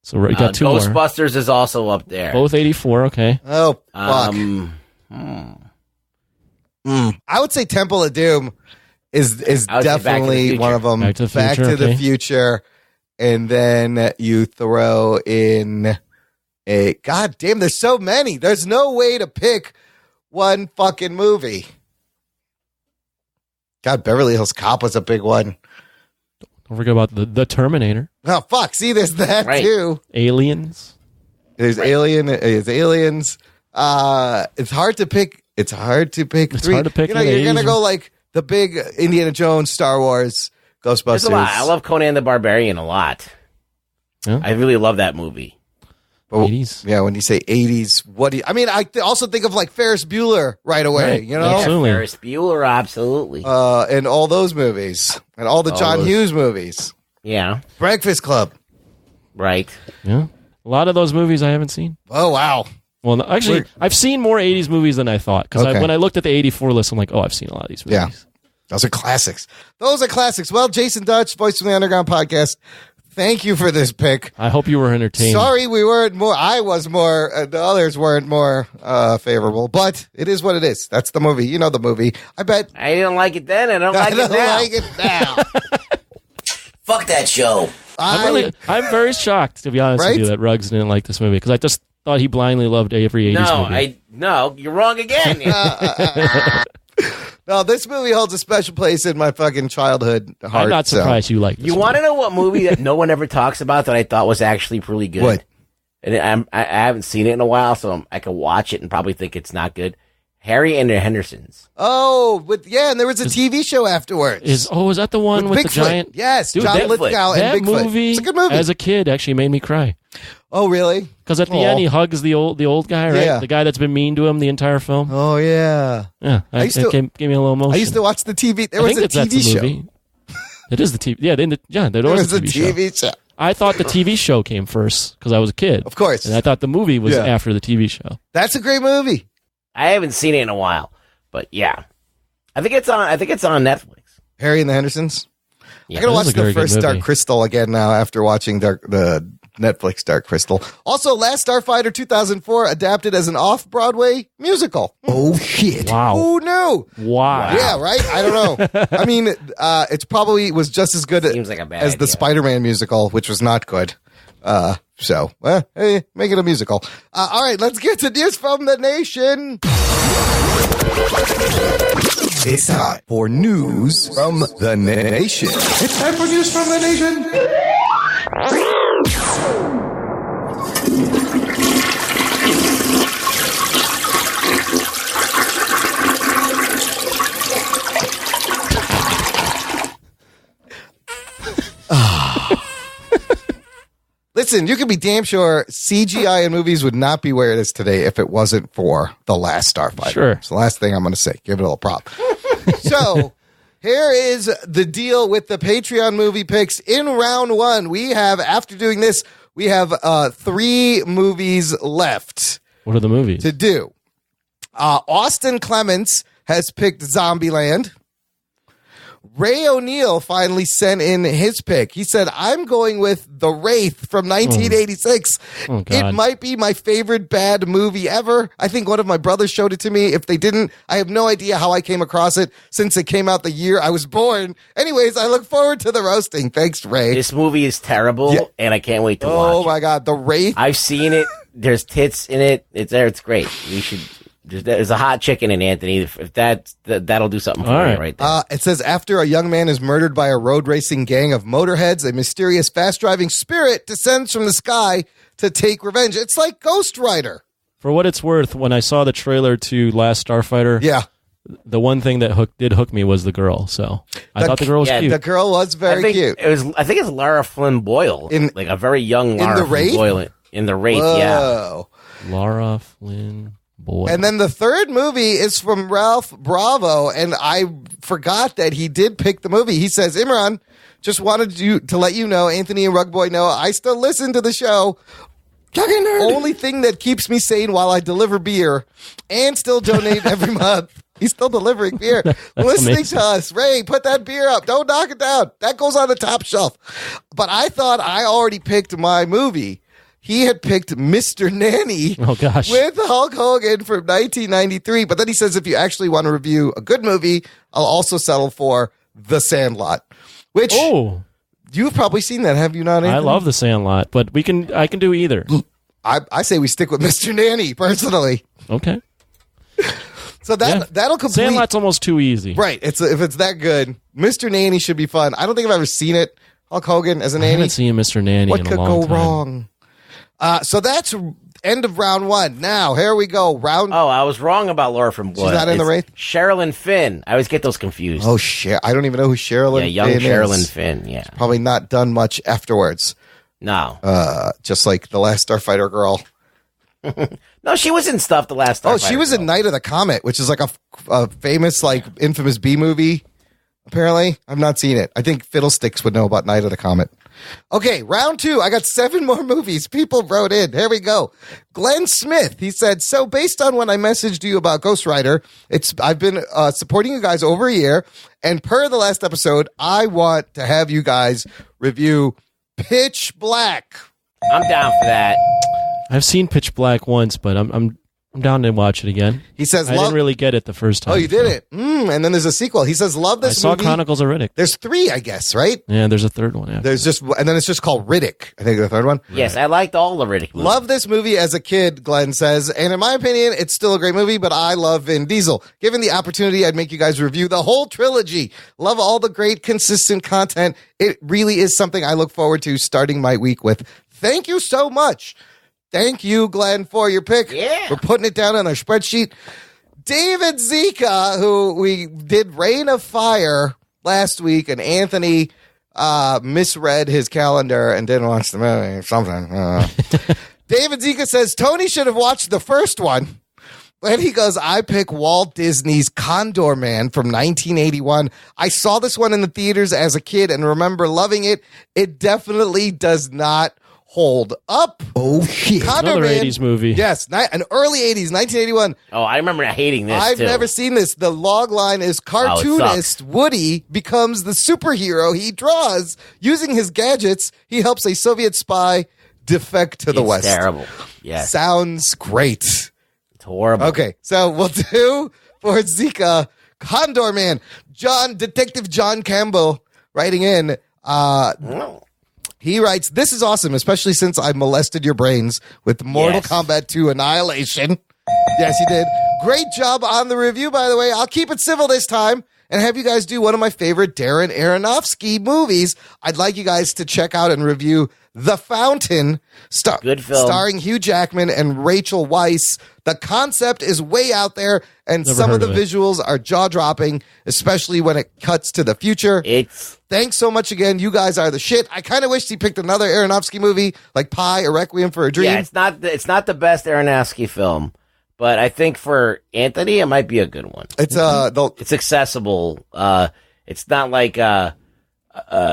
so we got 2 more. Ghostbusters is also up there. Both 84. Okay. Oh fuck! I would say Temple of Doom is definitely one of them. Back to the Future, and then you throw in a god damn. There's so many. There's no way to pick one fucking movie. God, Beverly Hills Cop was a big one. Don't forget about the Terminator. Oh fuck! See, there's that too. Aliens. There's Aliens. It's hard to pick. It's hard to pick 3. Hard to pick. You're gonna go like the big Indiana Jones, Star Wars, Ghostbusters. There's a lot. I love Conan the Barbarian a lot. Yeah. I really love that movie. 80s. Yeah, when you say 80s, what do you... I mean, I also think of like Ferris Bueller right away, Right. you know? Absolutely. Ferris Bueller, absolutely. And all those movies. And all the John Hughes movies. Yeah. Breakfast Club. Right. Yeah. A lot of those movies I haven't seen. Oh, wow. Well, actually, I've seen more 80s movies than I thought. Because Okay. when I looked at the 84 list, I'm like, oh, I've seen a lot of these movies. Yeah. Those are classics. Well, Jason Dutch, Voice from the Underground podcast, thank you for this pick. I hope you were entertained. Sorry we weren't more... I was more... the others weren't more favorable. But it is what it is. That's the movie. You know the movie. I bet... I didn't like it then. I don't like it now. Fuck that show. I'm very shocked, to be honest with you, that Ruggs didn't like this movie. Because I just thought he blindly loved every 80s movie. No, you're wrong again. No, this movie holds a special place in my fucking childhood heart. I'm not surprised you like this. You want to know what movie that no one ever talks about that I thought was actually pretty good? What? And I haven't seen it in a while, so I could watch it and probably think it's not good. Harry and the Hendersons. Oh, and there was a TV show afterwards. Is that the one with the Bigfoot. giant? Yes, Dude, John that Lithgow and that Bigfoot. movie, It's a good movie. As a kid, actually made me cry. Oh, really? Because at the end, he hugs the old guy, right? Yeah. The guy that's been mean to him the entire film. Oh, yeah. Yeah, it gave me a little emotion. I used to watch the TV. There I was think a that's TV the show. movie. It is the TV. Yeah, there There was was a TV show. I thought the TV show came first because I was a kid. Of course. And I thought the movie was Yeah. after the TV show. That's a great movie. I haven't seen it in a while, but yeah, I think it's on Netflix. Harry and the Hendersons. Yeah, I gotta that watch is a the very good first Dark movie. Crystal again now after watching the Netflix Dark Crystal. Also, Last Starfighter 2004 adapted as an off-Broadway musical. Oh, shit. Wow. Who knew? Wow. Yeah, right? I don't know. I mean, it's probably was just as good Seems like a bad as the idea. Spider-Man musical, which was not good. Hey, make it a musical. All right, let's get to news from the nation. It's time for news from the nation. It's time for news from the nation. Listen, you can be damn sure CGI in movies would not be where it is today if it wasn't for The Last Starfighter. Sure. It's the last thing I'm going to say. Give it a little prop. So, here is the deal with the Patreon movie picks. In round one, we have, after doing this, we have 3 movies left What are the movies? to do. Austin Clements has picked Zombieland. Ray O'Neill finally sent in his pick. He said, I'm going with The Wraith from 1986. Oh, It God. might be my favorite bad movie ever. I think one of my brothers showed it to me. If they didn't, I have no idea how I came across it since it came out the year I was born. Anyways, I look forward to the roasting. Thanks, Ray. This movie is terrible, Yeah. and I can't wait to watch Oh, it. my God. The Wraith. I've seen it. There's tits in it. It's there. It's great. You should. There's a hot chicken in Anthony. If that'll do something for All you right. right there. It says, after a young man is murdered by a road racing gang of motorheads, a mysterious fast-driving spirit descends from the sky to take revenge. It's like Ghost Rider. For what it's worth, when I saw the trailer to Last Starfighter, Yeah. the one thing that did hook me was the girl. So I thought the girl was cute. The girl was very cute. I think it's Lara Flynn Boyle, like a very young Lara The Wraith? Flynn Boyle in The Wraith. Yeah. Whoa. Laura Flynn Boyle. And then the third movie is from Ralph Bravo, and I forgot that he did pick the movie. He says, Imran, just wanted to let you know, Anthony and Rugboy know, I still listen to the show. Only thing that keeps me sane while I deliver beer and still donate every month. He's still delivering beer. Listening amazing. to us. Ray, put that beer up. Don't knock it down. That goes on the top shelf. But I thought I already picked my movie. He had picked Mr. Nanny Oh, gosh. with Hulk Hogan from 1993. But then he says, if you actually want to review a good movie, I'll also settle for The Sandlot, which you've probably seen that. Have you not, Anthony? I love The Sandlot, but I can do either. I say we stick with Mr. Nanny, personally. Okay. So that'll complete. Sandlot's almost too easy. Right. If it's that good, Mr. Nanny should be fun. I don't think I've ever seen it. Hulk Hogan as a I nanny. haven't seen Mr. Nanny What in a could long go time. wrong? So that's end of round one. Now, here we go. Oh, I was wrong about Laura from Blood. She's not in the race? Sherilyn Finn. I always get those confused. Oh, I don't even know who Sherilyn Finn young is. Sherilyn Finn, yeah. Probably not done much afterwards. No. Just like the last Starfighter girl. No, she was in stuff the last time. Oh, she was in Night of the Comet, which is like a famous, like, infamous B movie, apparently. I've not seen it. I think Fiddlesticks would know about Night of the Comet. Okay, round two. I got 7 more movies. People wrote in. Here we go. Glenn Smith, he said, so based on when I messaged you about Ghost Rider, I've been supporting you guys over a year, and per the last episode, I want to have you guys review Pitch Black. I'm down for that. I've seen Pitch Black once, but I'm down to watch it again. He says, I didn't really get it the first time. Oh, you did it? And then there's a sequel. He says, love this I movie. saw Chronicles of Riddick. There's 3, I guess, right? Yeah, there's a third one. There's just, and then it's just called Riddick. I think the third one. Yes, I liked all the Riddick movies. Love this movie as a kid, Glenn says. And in my opinion, it's still a great movie, but I love Vin Diesel. Given the opportunity, I'd make you guys review the whole trilogy. Love all the great, consistent content. It really is something I look forward to starting my week with. Thank you so much. Thank you, Glenn, for your pick. Yeah. We're putting it down on our spreadsheet. David Zika, who we did Reign of Fire last week, and Anthony misread his calendar and didn't watch the movie or something. David Zika says, Tony should have watched the first one. And he goes, I pick Walt Disney's Condor Man from 1981. I saw this one in the theaters as a kid and remember loving it. It definitely does not hold up. Oh, shit. Condor Another Man, 80s movie. Yes, an early 80s, 1981. Oh, I remember hating this, I've too. never seen this. The log line is cartoonist Woody becomes the superhero he draws. Using his gadgets, he helps a Soviet spy defect to the It's West. terrible. Yes. Sounds great. It's horrible. Okay, so we'll do for Zika, Condor Man, Detective John Campbell writing in. He writes, this is awesome, especially since I molested your brains with Mortal Kombat 2 Annihilation. Yes, he did. Great job on the review, by the way. I'll keep it civil this time and have you guys do one of my favorite Darren Aronofsky movies. I'd like you guys to check out and review The Fountain, Good film. starring Hugh Jackman and Rachel Weisz. The concept is way out there, and Never some of heard the of it. visuals are jaw-dropping, especially when it cuts to the future. Thanks so much again. You guys are the shit. I kind of wish he picked another Aronofsky movie like Pi or Requiem for a Dream. Yeah, it's not the best Aronofsky film, but I think for Anthony, it might be a good one. It's it's accessible. It's not like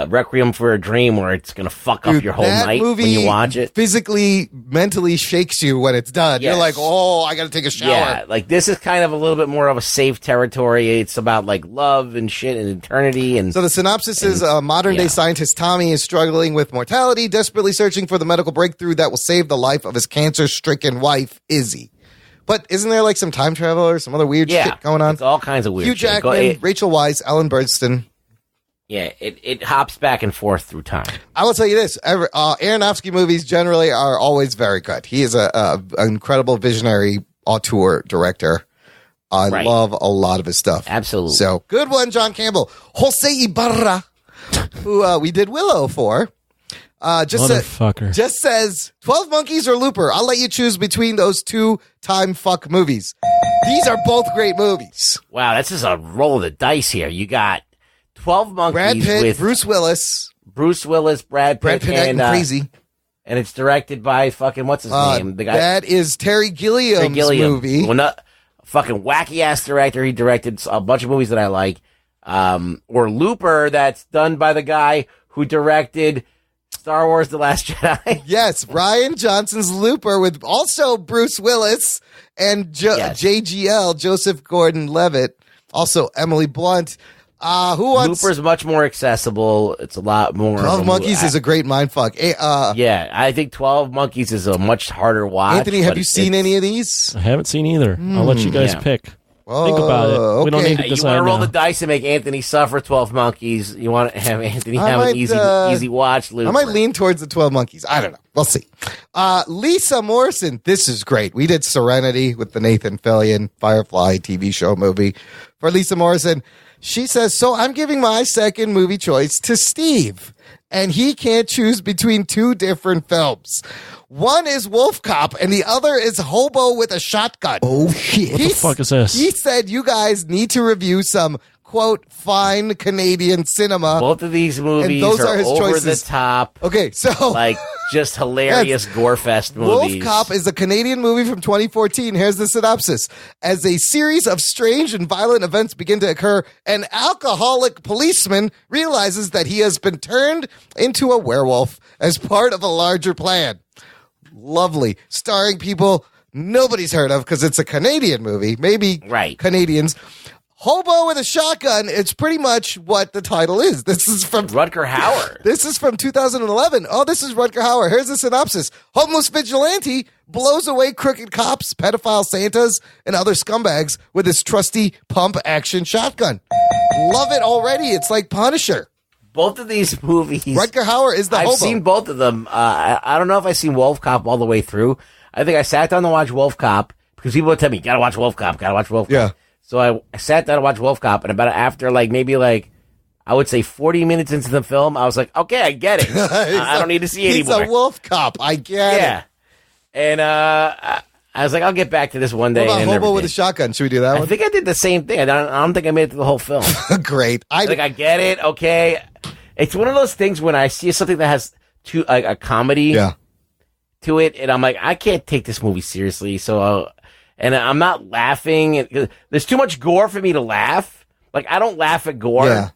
Requiem for a Dream where it's gonna fuck up your whole that night movie when you watch it. Physically, mentally shakes you when it's done. Yes. You're like, oh, I got to take a shower. Yeah, like this is kind of a little bit more of a safe territory. It's about like love and shit and eternity. And so the synopsis is modern-day scientist Tommy is struggling with mortality, desperately searching for the medical breakthrough that will save the life of his cancer-stricken wife, Izzy. But isn't there like some time travel or some other weird shit going on? It's all kinds of weird Hugh shit. Jackman, Rachel Weisz, Ellen Burstyn. Yeah, it hops back and forth through time. I will tell you this: Aronofsky movies generally are always very good. He is an incredible visionary auteur director. I love a lot of his stuff. Absolutely. So good one, John Campbell. Jose Ibarra, who we did Willow for, Motherfucker. just says 12 Monkeys or Looper. I'll let you choose between those two time fuck movies. These are both great movies. Wow, that's just a roll of the dice here. You got 12 Monkeys Brad Pitt, with Bruce Willis, Brad Pitt and crazy. And it's directed by fucking what's his name? The guy that is Terry Gilliam's movie. Well, not fucking wacky ass director. He directed a bunch of movies that I like. Or Looper, that's done by the guy who directed Star Wars: The Last Jedi. Yes, Ryan Johnson's Looper with also Bruce Willis and JGL, Joseph Gordon-Levitt, also Emily Blunt. Who wants Looper's much more accessible. It's a lot more. 12 Monkeys is a great mindfuck. Yeah, I think 12 Monkeys is a much harder watch. Anthony, have you seen any of these? I haven't seen either. I'll let you guys pick. Think about it. We don't need to You decide want to roll now. the dice and make Anthony suffer 12 Monkeys. You want to have Anthony have an easy watch. Looper. I might lean towards the 12 Monkeys. I don't know. We'll see. Lisa Morrison. This is great. We did Serenity with the Nathan Fillion Firefly TV show movie for Lisa Morrison. She says, so I'm giving my second movie choice to Steve, and he can't choose between two different films. One is Wolf Cop, and the other is Hobo with a Shotgun. Oh, shit. What the fuck is this? He said you guys need to review some, quote, fine Canadian cinema. Both of these movies those are his over choices. the top. Okay, so like just hilarious gore-fest movies. Wolf Cop is a Canadian movie from 2014. Here's the synopsis. As a series of strange and violent events begin to occur, an alcoholic policeman realizes that he has been turned into a werewolf as part of a larger plan. Lovely. Starring people nobody's heard of because it's a Canadian movie. Maybe Canadians. Hobo with a Shotgun, it's pretty much what the title is. This is from Rutger Hauer. This is from 2011. Oh, this is Rutger Hauer. Here's the synopsis. Homeless vigilante blows away crooked cops, pedophile Santas, and other scumbags with his trusty pump-action shotgun. Love it already. It's like Punisher. Both of these movies. Rutger Hauer is the I've hobo. seen both of them. I don't know if I've seen Wolf Cop all the way through. I think I sat down to watch Wolf Cop because people would tell me, gotta watch Wolf Cop, gotta watch Wolf Cop. Yeah. So I sat down to watch Wolf Cop, and about after maybe I would say 40 minutes into the film, I was like, okay, I get it. I don't need to see anymore. He's a Wolf Cop. I get it. And I was like, I'll get back to this one day. What about Hobo with a Shotgun? Should we do that one? I think I did the same thing. I don't think I made it through the whole film. Great. I get it. Okay. It's one of those things when I see something that has a comedy to it, and I'm like, I can't take this movie seriously. So, and I'm not laughing. There's too much gore for me to laugh. Like, I don't laugh at gore. Yeah.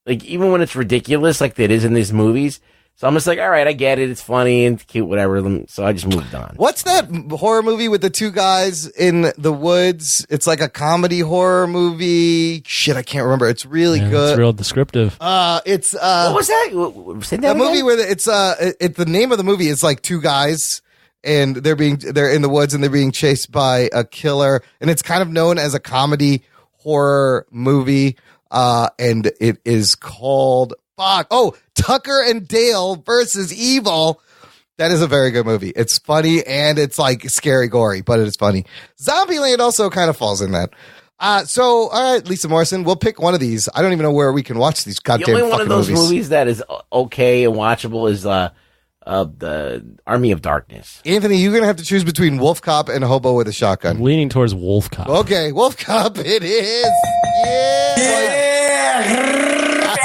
Like, even when it's ridiculous, like it is in these movies. So I'm just like, all right, I get it. It's funny and cute, whatever. So I just moved on. What's that horror movie with the two guys in the woods? It's like a comedy horror movie. Shit, I can't remember. It's really good. It's real descriptive. It's what was that? Say that a movie again? where it's the name of the movie is like two guys and they're in the woods and they're being chased by a killer, and it's kind of known as a comedy horror movie. And it is called Tucker and Dale versus Evil. That is a very good movie. It's funny and it's like scary gory, but it is funny. Zombieland also kind of falls in that. So, all right, Lisa Morrison, we'll pick one of these. I don't even know where we can watch these goddamn The only one of those movies. movies that is okay and watchable is the Army of Darkness. Anthony, you're going to have to choose between Wolf Cop and Hobo with a Shotgun. I'm leaning towards Wolf Cop. Okay, Wolf Cop it is.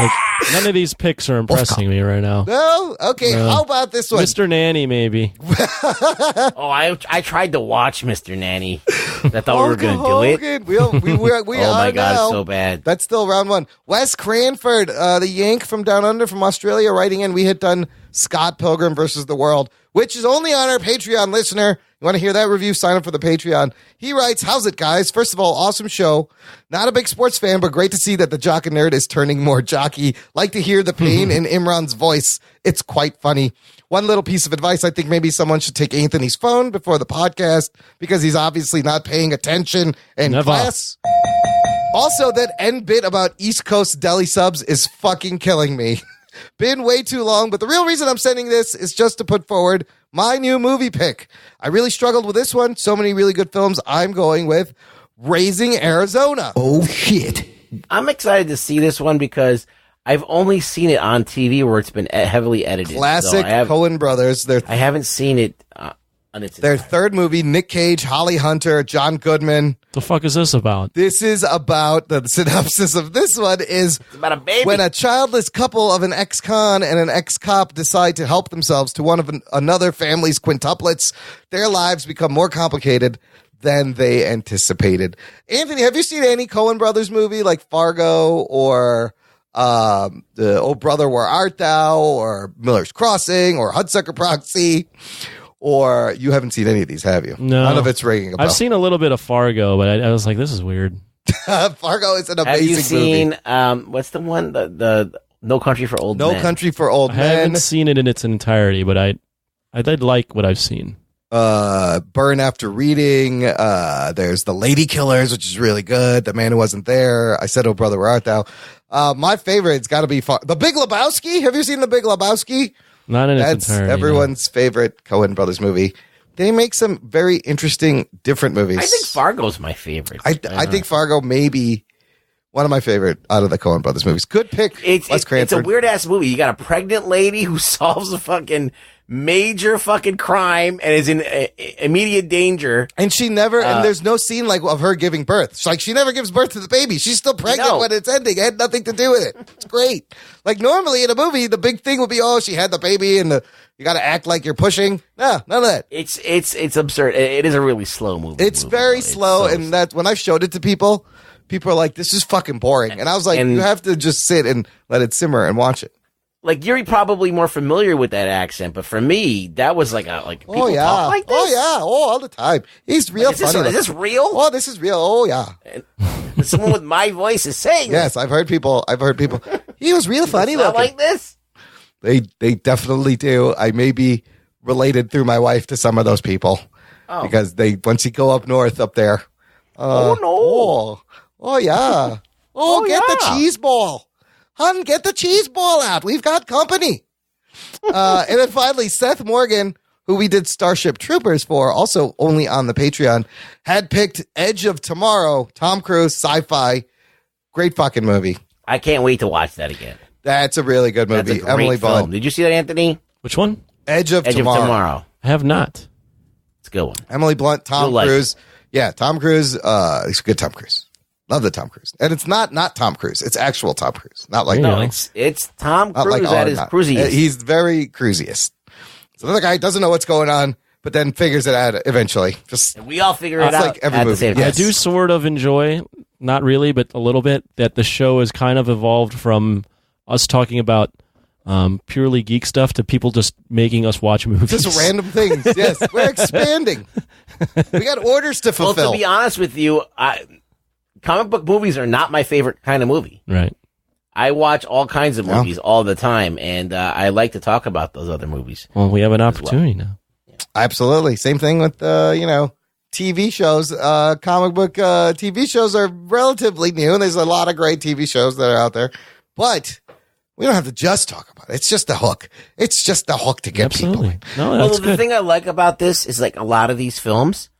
Like, none of these picks are impressing me right now. No? Okay, how about this one? Mr. Nanny, maybe. I tried to watch Mr. Nanny. I thought we were going to do it. We oh my God, now. it's so bad. That's still round one. Wes Cranford, the Yank from down under from Australia, writing in. We had done Scott Pilgrim versus the World, which is only on our Patreon listener. You want to hear that review? Sign up for the Patreon. He writes, how's it, guys? First of all, awesome show. Not a big sports fan, but great to see that the jock and nerd is turning more jockey. Like to hear the pain in Imran's voice. It's quite funny. One little piece of advice, I think maybe someone should take Anthony's phone before the podcast because he's obviously not paying attention in class. Also, that end bit about East Coast deli subs is fucking killing me. Been way too long, but the real reason I'm sending this is just to put forward my new movie pick. I really struggled with this one. So many really good films. I'm going with Raising Arizona. Oh, shit. I'm excited to see this one because I've only seen it on TV where it's been heavily edited. Classic Coen brothers. I haven't seen it on its their third movie, Nick Cage, Holly Hunter, John Goodman. The fuck is this about? This is about, the synopsis of this one is it's about a baby. When a childless couple of an ex-con and an ex-cop decide to help themselves to one of another family's quintuplets, their lives become more complicated than they anticipated. Anthony, have you seen any Coen brothers movie like Fargo or the Oh Brother, Where Art Thou, or Miller's Crossing, or Hudsucker Proxy, or you haven't seen any of these, have you? No. None of it's ringing a bell. I've seen a little bit of Fargo, but I was like, this is weird. Fargo is an amazing Have you seen, movie. what's the one? The No Country for Old Men. No Country for Old I Men. haven't seen it in its entirety, but I did like what I've seen. Burn After Reading. There's The Lady Killers, which is really good. The Man Who Wasn't There. I Said, Oh Brother, Where Art Thou? My favorite's got to be The Big Lebowski. Have you seen The Big Lebowski? Not in its That's entirety. everyone's favorite Coen Brothers movie. They make some very interesting, different movies. I think Fargo's my favorite. I think Fargo may be one of my favorite out of the Coen Brothers movies. Good pick. It's Wes a Cransford. weird ass movie. You got a pregnant lady who solves a fucking major fucking crime and is in immediate danger. And she never, and there's no scene like of her giving birth. It's like she never gives birth to the baby. She's still pregnant when it's ending. It had nothing to do with it. It's great. Like normally in a movie, the big thing would be, oh, she had the baby and you got to act like you're pushing. No, none of that. It's absurd. It is a really slow movie. It's very slow. And that when I've showed it to people are like, this is fucking boring. And I was like, you have to just sit and let it simmer and watch it. Like you're probably more familiar with that accent, but for me, that was like people talk like this. Oh yeah, all the time. He's real funny. Is this real? Oh, this is real. Oh yeah. And someone with my voice is saying yes, I've heard people. He was real funny not looking. like this. They definitely do. I may be related through my wife to some of those people because once you go up north up there. Oh yeah. Get the cheese ball. Hun, get the cheese ball out. We've got company. And then finally, Seth Morgan, who we did Starship Troopers for, also only on the Patreon, had picked Edge of Tomorrow, Tom Cruise, sci-fi. Great fucking movie. I can't wait to watch that again. That's a really good movie. That's a great Emily film. Blunt. Did you see that, Anthony? Which one? Edge of Tomorrow. I have not. It's a good one. Emily Blunt, Tom You'll Cruise. Yeah, Tom Cruise. It's a good Tom Cruise. Love the Tom Cruise. And it's not Tom Cruise. It's actual Tom Cruise. Not like it's Tom Cruise like, at his cruisiest. He's very cruisiest. So the other guy doesn't know what's going on, but then figures it out eventually. And we all figure it out like every at movie. the same time. I do sort of enjoy, not really, but a little bit, that the show has kind of evolved from us talking about purely geek stuff to people just making us watch movies. Just random things. Yes, we're expanding. We got orders to fulfill. Well, to be honest with you, comic book movies are not my favorite kind of movie. Right. I watch all kinds of movies all the time, and I like to talk about those other movies. Well, we have an opportunity now. Absolutely. Same thing with, TV shows. Comic book TV shows are relatively new, and there's a lot of great TV shows that are out there. But we don't have to just talk about it. It's just a hook. It's just a hook to get people in. No, that's the thing I like about this is like a lot of these films,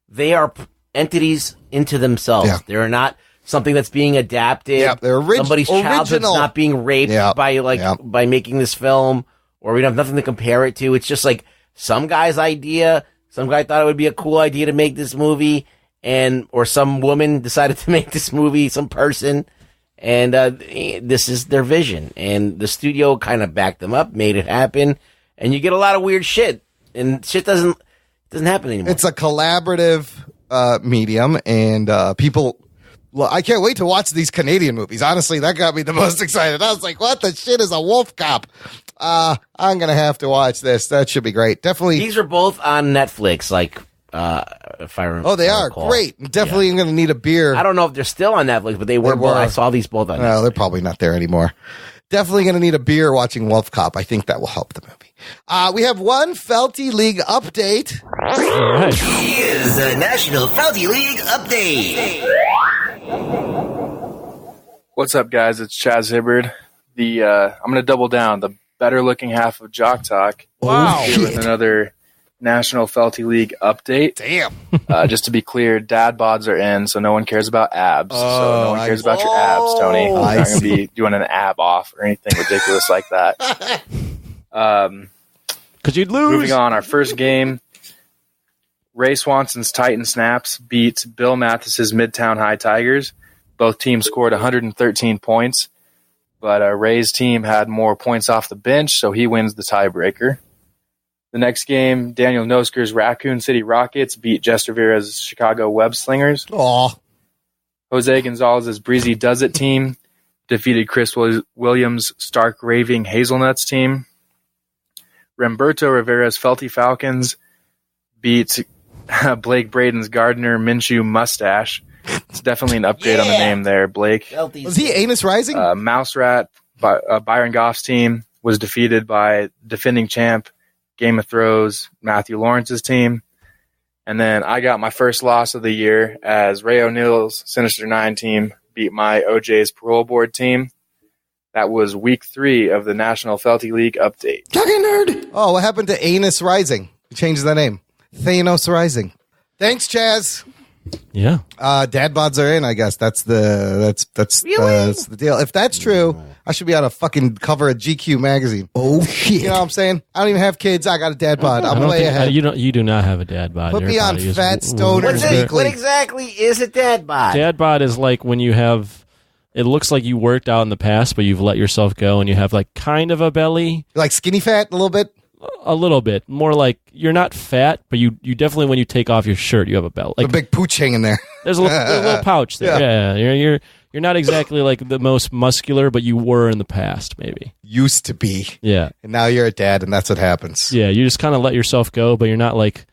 they are entities into themselves. Yeah. They're not something that's being adapted. Yeah, they're somebody's childhood's original. not being raped by making this film, or we don't have nothing to compare it to. It's just like some guy's idea. Some guy thought it would be a cool idea to make this movie, or some woman decided to make this movie, some person, and this is their vision. And the studio kind of backed them up, made it happen, and you get a lot of weird shit, and shit doesn't happen anymore. It's a collaborative medium, and people. Well, I can't wait to watch these Canadian movies. Honestly, that got me the most excited. I was like, what the shit is a wolf cop? I'm going to have to watch this. That should be great. Definitely. These are both on Netflix, like, if I remember. Oh, they are great. Definitely going to need a beer. I don't know if they're still on Netflix, but they were. Both. I saw these both on Netflix. No, they're probably not there anymore. Definitely going to need a beer watching Wolf Cop. I think that will help the movie. We have one Felty League update. All right. Here's the National Felty League update. What's up, guys? It's Chaz Hibbard. I'm going to double down. The better looking half of Jock Talk. Wow. Here with another National Felty League update. Damn. Just to be clear, dad bods are in, so no one cares about abs. So no one cares about your abs, Tony. We're not going to be doing an ab off or anything ridiculous like that. Because you'd lose. Moving on, our first game. Ray Swanson's Titan Snaps beat Bill Mathis's Midtown High Tigers. Both teams scored 113 points, but Ray's team had more points off the bench, so he wins the tiebreaker. The next game, Daniel Nosker's Raccoon City Rockets beat Jester Vera's Chicago Web Slingers. Aw. Jose Gonzalez's Breezy Does It team defeated Chris Williams' Stark Raving Hazelnuts team. Remberto Rivera's Felty Falcons beat Blake Braden's Gardner Minshew Mustache. It's definitely an upgrade on the name there, Blake. Was he Anus Rising? Mouse Rat, Byron Goff's team, was defeated by defending champ Game of Thrones Matthew Lawrence's team. And then I got my first loss of the year as Ray O'Neill's Sinister 9 team beat my OJ's Parole Board team. That was week 3 of the National Felty League update. Talking nerd. Oh, what happened to Anus Rising? We changed the name. Thanos Rising. Thanks, Chaz. Yeah. Dad bods are in, I guess. That's the deal. If that's true, I should be on a fucking cover of GQ magazine. Oh shit. You know what I'm saying? I don't even have kids. I got a dad bod. I'm way ahead. You do not have a dad bod. Put Your me on body is Fat Stoners Weekly. What exactly is a dad bod? Dad bod is like when you have, it looks like you worked out in the past, but you've let yourself go and you have like kind of a belly. Like skinny fat a little bit? A little bit. More like you're not fat, but you definitely, when you take off your shirt, you have a belt. Like a big pooch hanging there. There's a little pouch there. Yeah. You're not exactly like the most muscular, but you were in the past, maybe. Used to be. Yeah. And now you're a dad, and that's what happens. Yeah, you just kind of let yourself go, but you're not like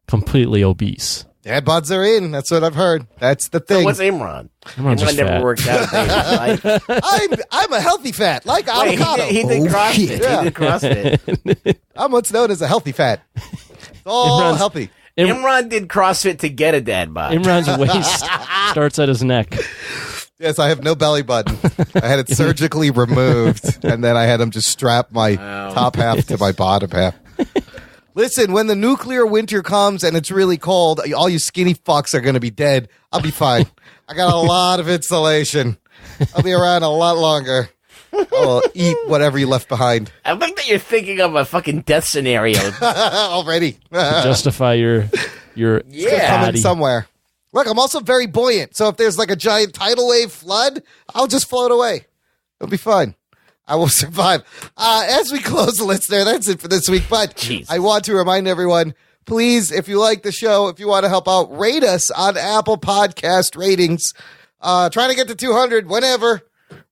completely obese. Dad bods are in. That's what I've heard. That's the thing. So what's Imran? Imran never fat. worked out a day in his life. I'm a healthy fat, like avocado. He did CrossFit. Yeah. He did CrossFit. I'm what's known as a healthy fat. It's all healthy. Imran did CrossFit to get a dad bod. Imran's waist starts at his neck. Yes, I have no belly button. I had it surgically removed, and then I had him just strap my top half to my bottom half. Listen, when the nuclear winter comes and it's really cold, all you skinny fucks are going to be dead. I'll be fine. I got a lot of insulation. I'll be around a lot longer. I'll eat whatever you left behind. I think that you're thinking of a fucking death scenario already. To justify your coming somewhere. Look, I'm also very buoyant, so if there's like a giant tidal wave flood, I'll just float away. It'll be fine. I will survive. As we close, listener, that's it for this week. But I want to remind everyone, please, if you like the show, if you want to help out, rate us on Apple Podcast ratings. Trying to get to 200 whenever.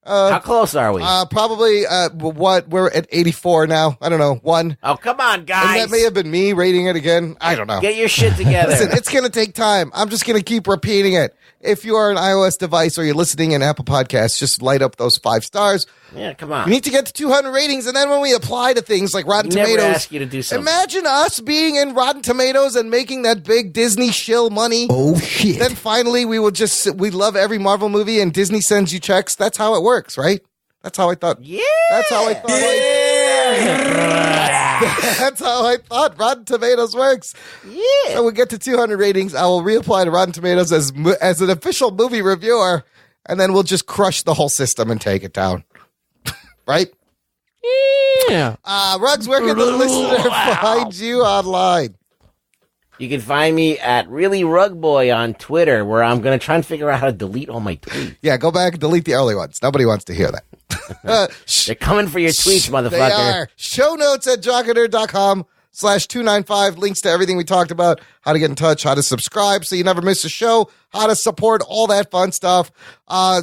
How close are we? Probably, we're at 84 now. I don't know, 1. Oh, come on, guys. And that may have been me rating it again. I don't know. Get your shit together. Listen, it's going to take time. I'm just going to keep repeating it. If you are an iOS device or you're listening in Apple Podcasts, just light up those 5 stars. Yeah, come on. We need to get to 200 ratings, and then when we apply to things like Rotten Tomatoes, never ask you to do something. Imagine us being in Rotten Tomatoes and making that big Disney shill money. Oh shit! Then finally, we love every Marvel movie, and Disney sends you checks. That's how it works, right? That's how I thought. Yeah. That's how I thought. That's how I thought Rotten Tomatoes works. Yeah. So we get to 200 ratings. I will reapply to Rotten Tomatoes as an official movie reviewer, and then we'll just crush the whole system and take it down. Right? Yeah. Ruggs, where can the listener find you online? You can find me at Really Rug Boy on Twitter, where I'm going to try and figure out how to delete all my tweets. Yeah, go back and delete the early ones. Nobody wants to hear that. They're coming for your tweets, motherfucker. They are. Show notes at jockandnerd.com/295. Links to everything we talked about, how to get in touch, how to subscribe so you never miss a show, how to support, all that fun stuff.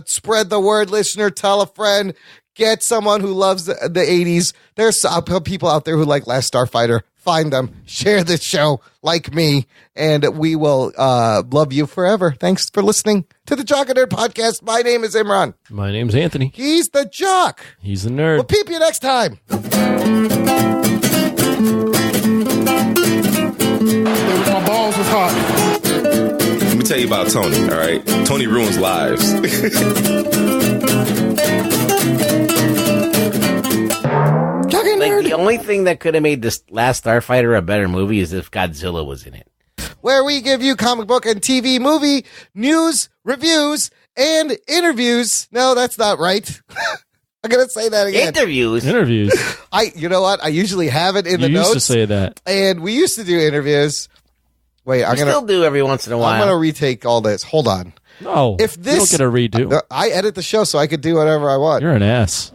Spread the word, listener. Tell a friend. Get someone who loves the 80s. There's people out there who like Last Starfighter. Find them. Share this show like me, and we will love you forever. Thanks for listening to the Jock and Nerd Podcast. My name is Imran. My name's Anthony. He's the Jock. He's the nerd. We'll peep you next time. My balls was hot. Let me tell you about Tony, all right? Tony ruins lives. Like, the only thing that could have made this Last Starfighter a better movie is if Godzilla was in it. Where we give you comic book and TV movie news, reviews, and interviews. No, that's not right. I'm going to say that again. Interviews. You know what? I usually have it in the You notes. used to say that. And we used to do interviews. Wait, I'm going to still do every once in a while. I'm going to retake all this. Hold on. No. If this, you don't get a redo. I edit the show so I could do whatever I want. You're an ass.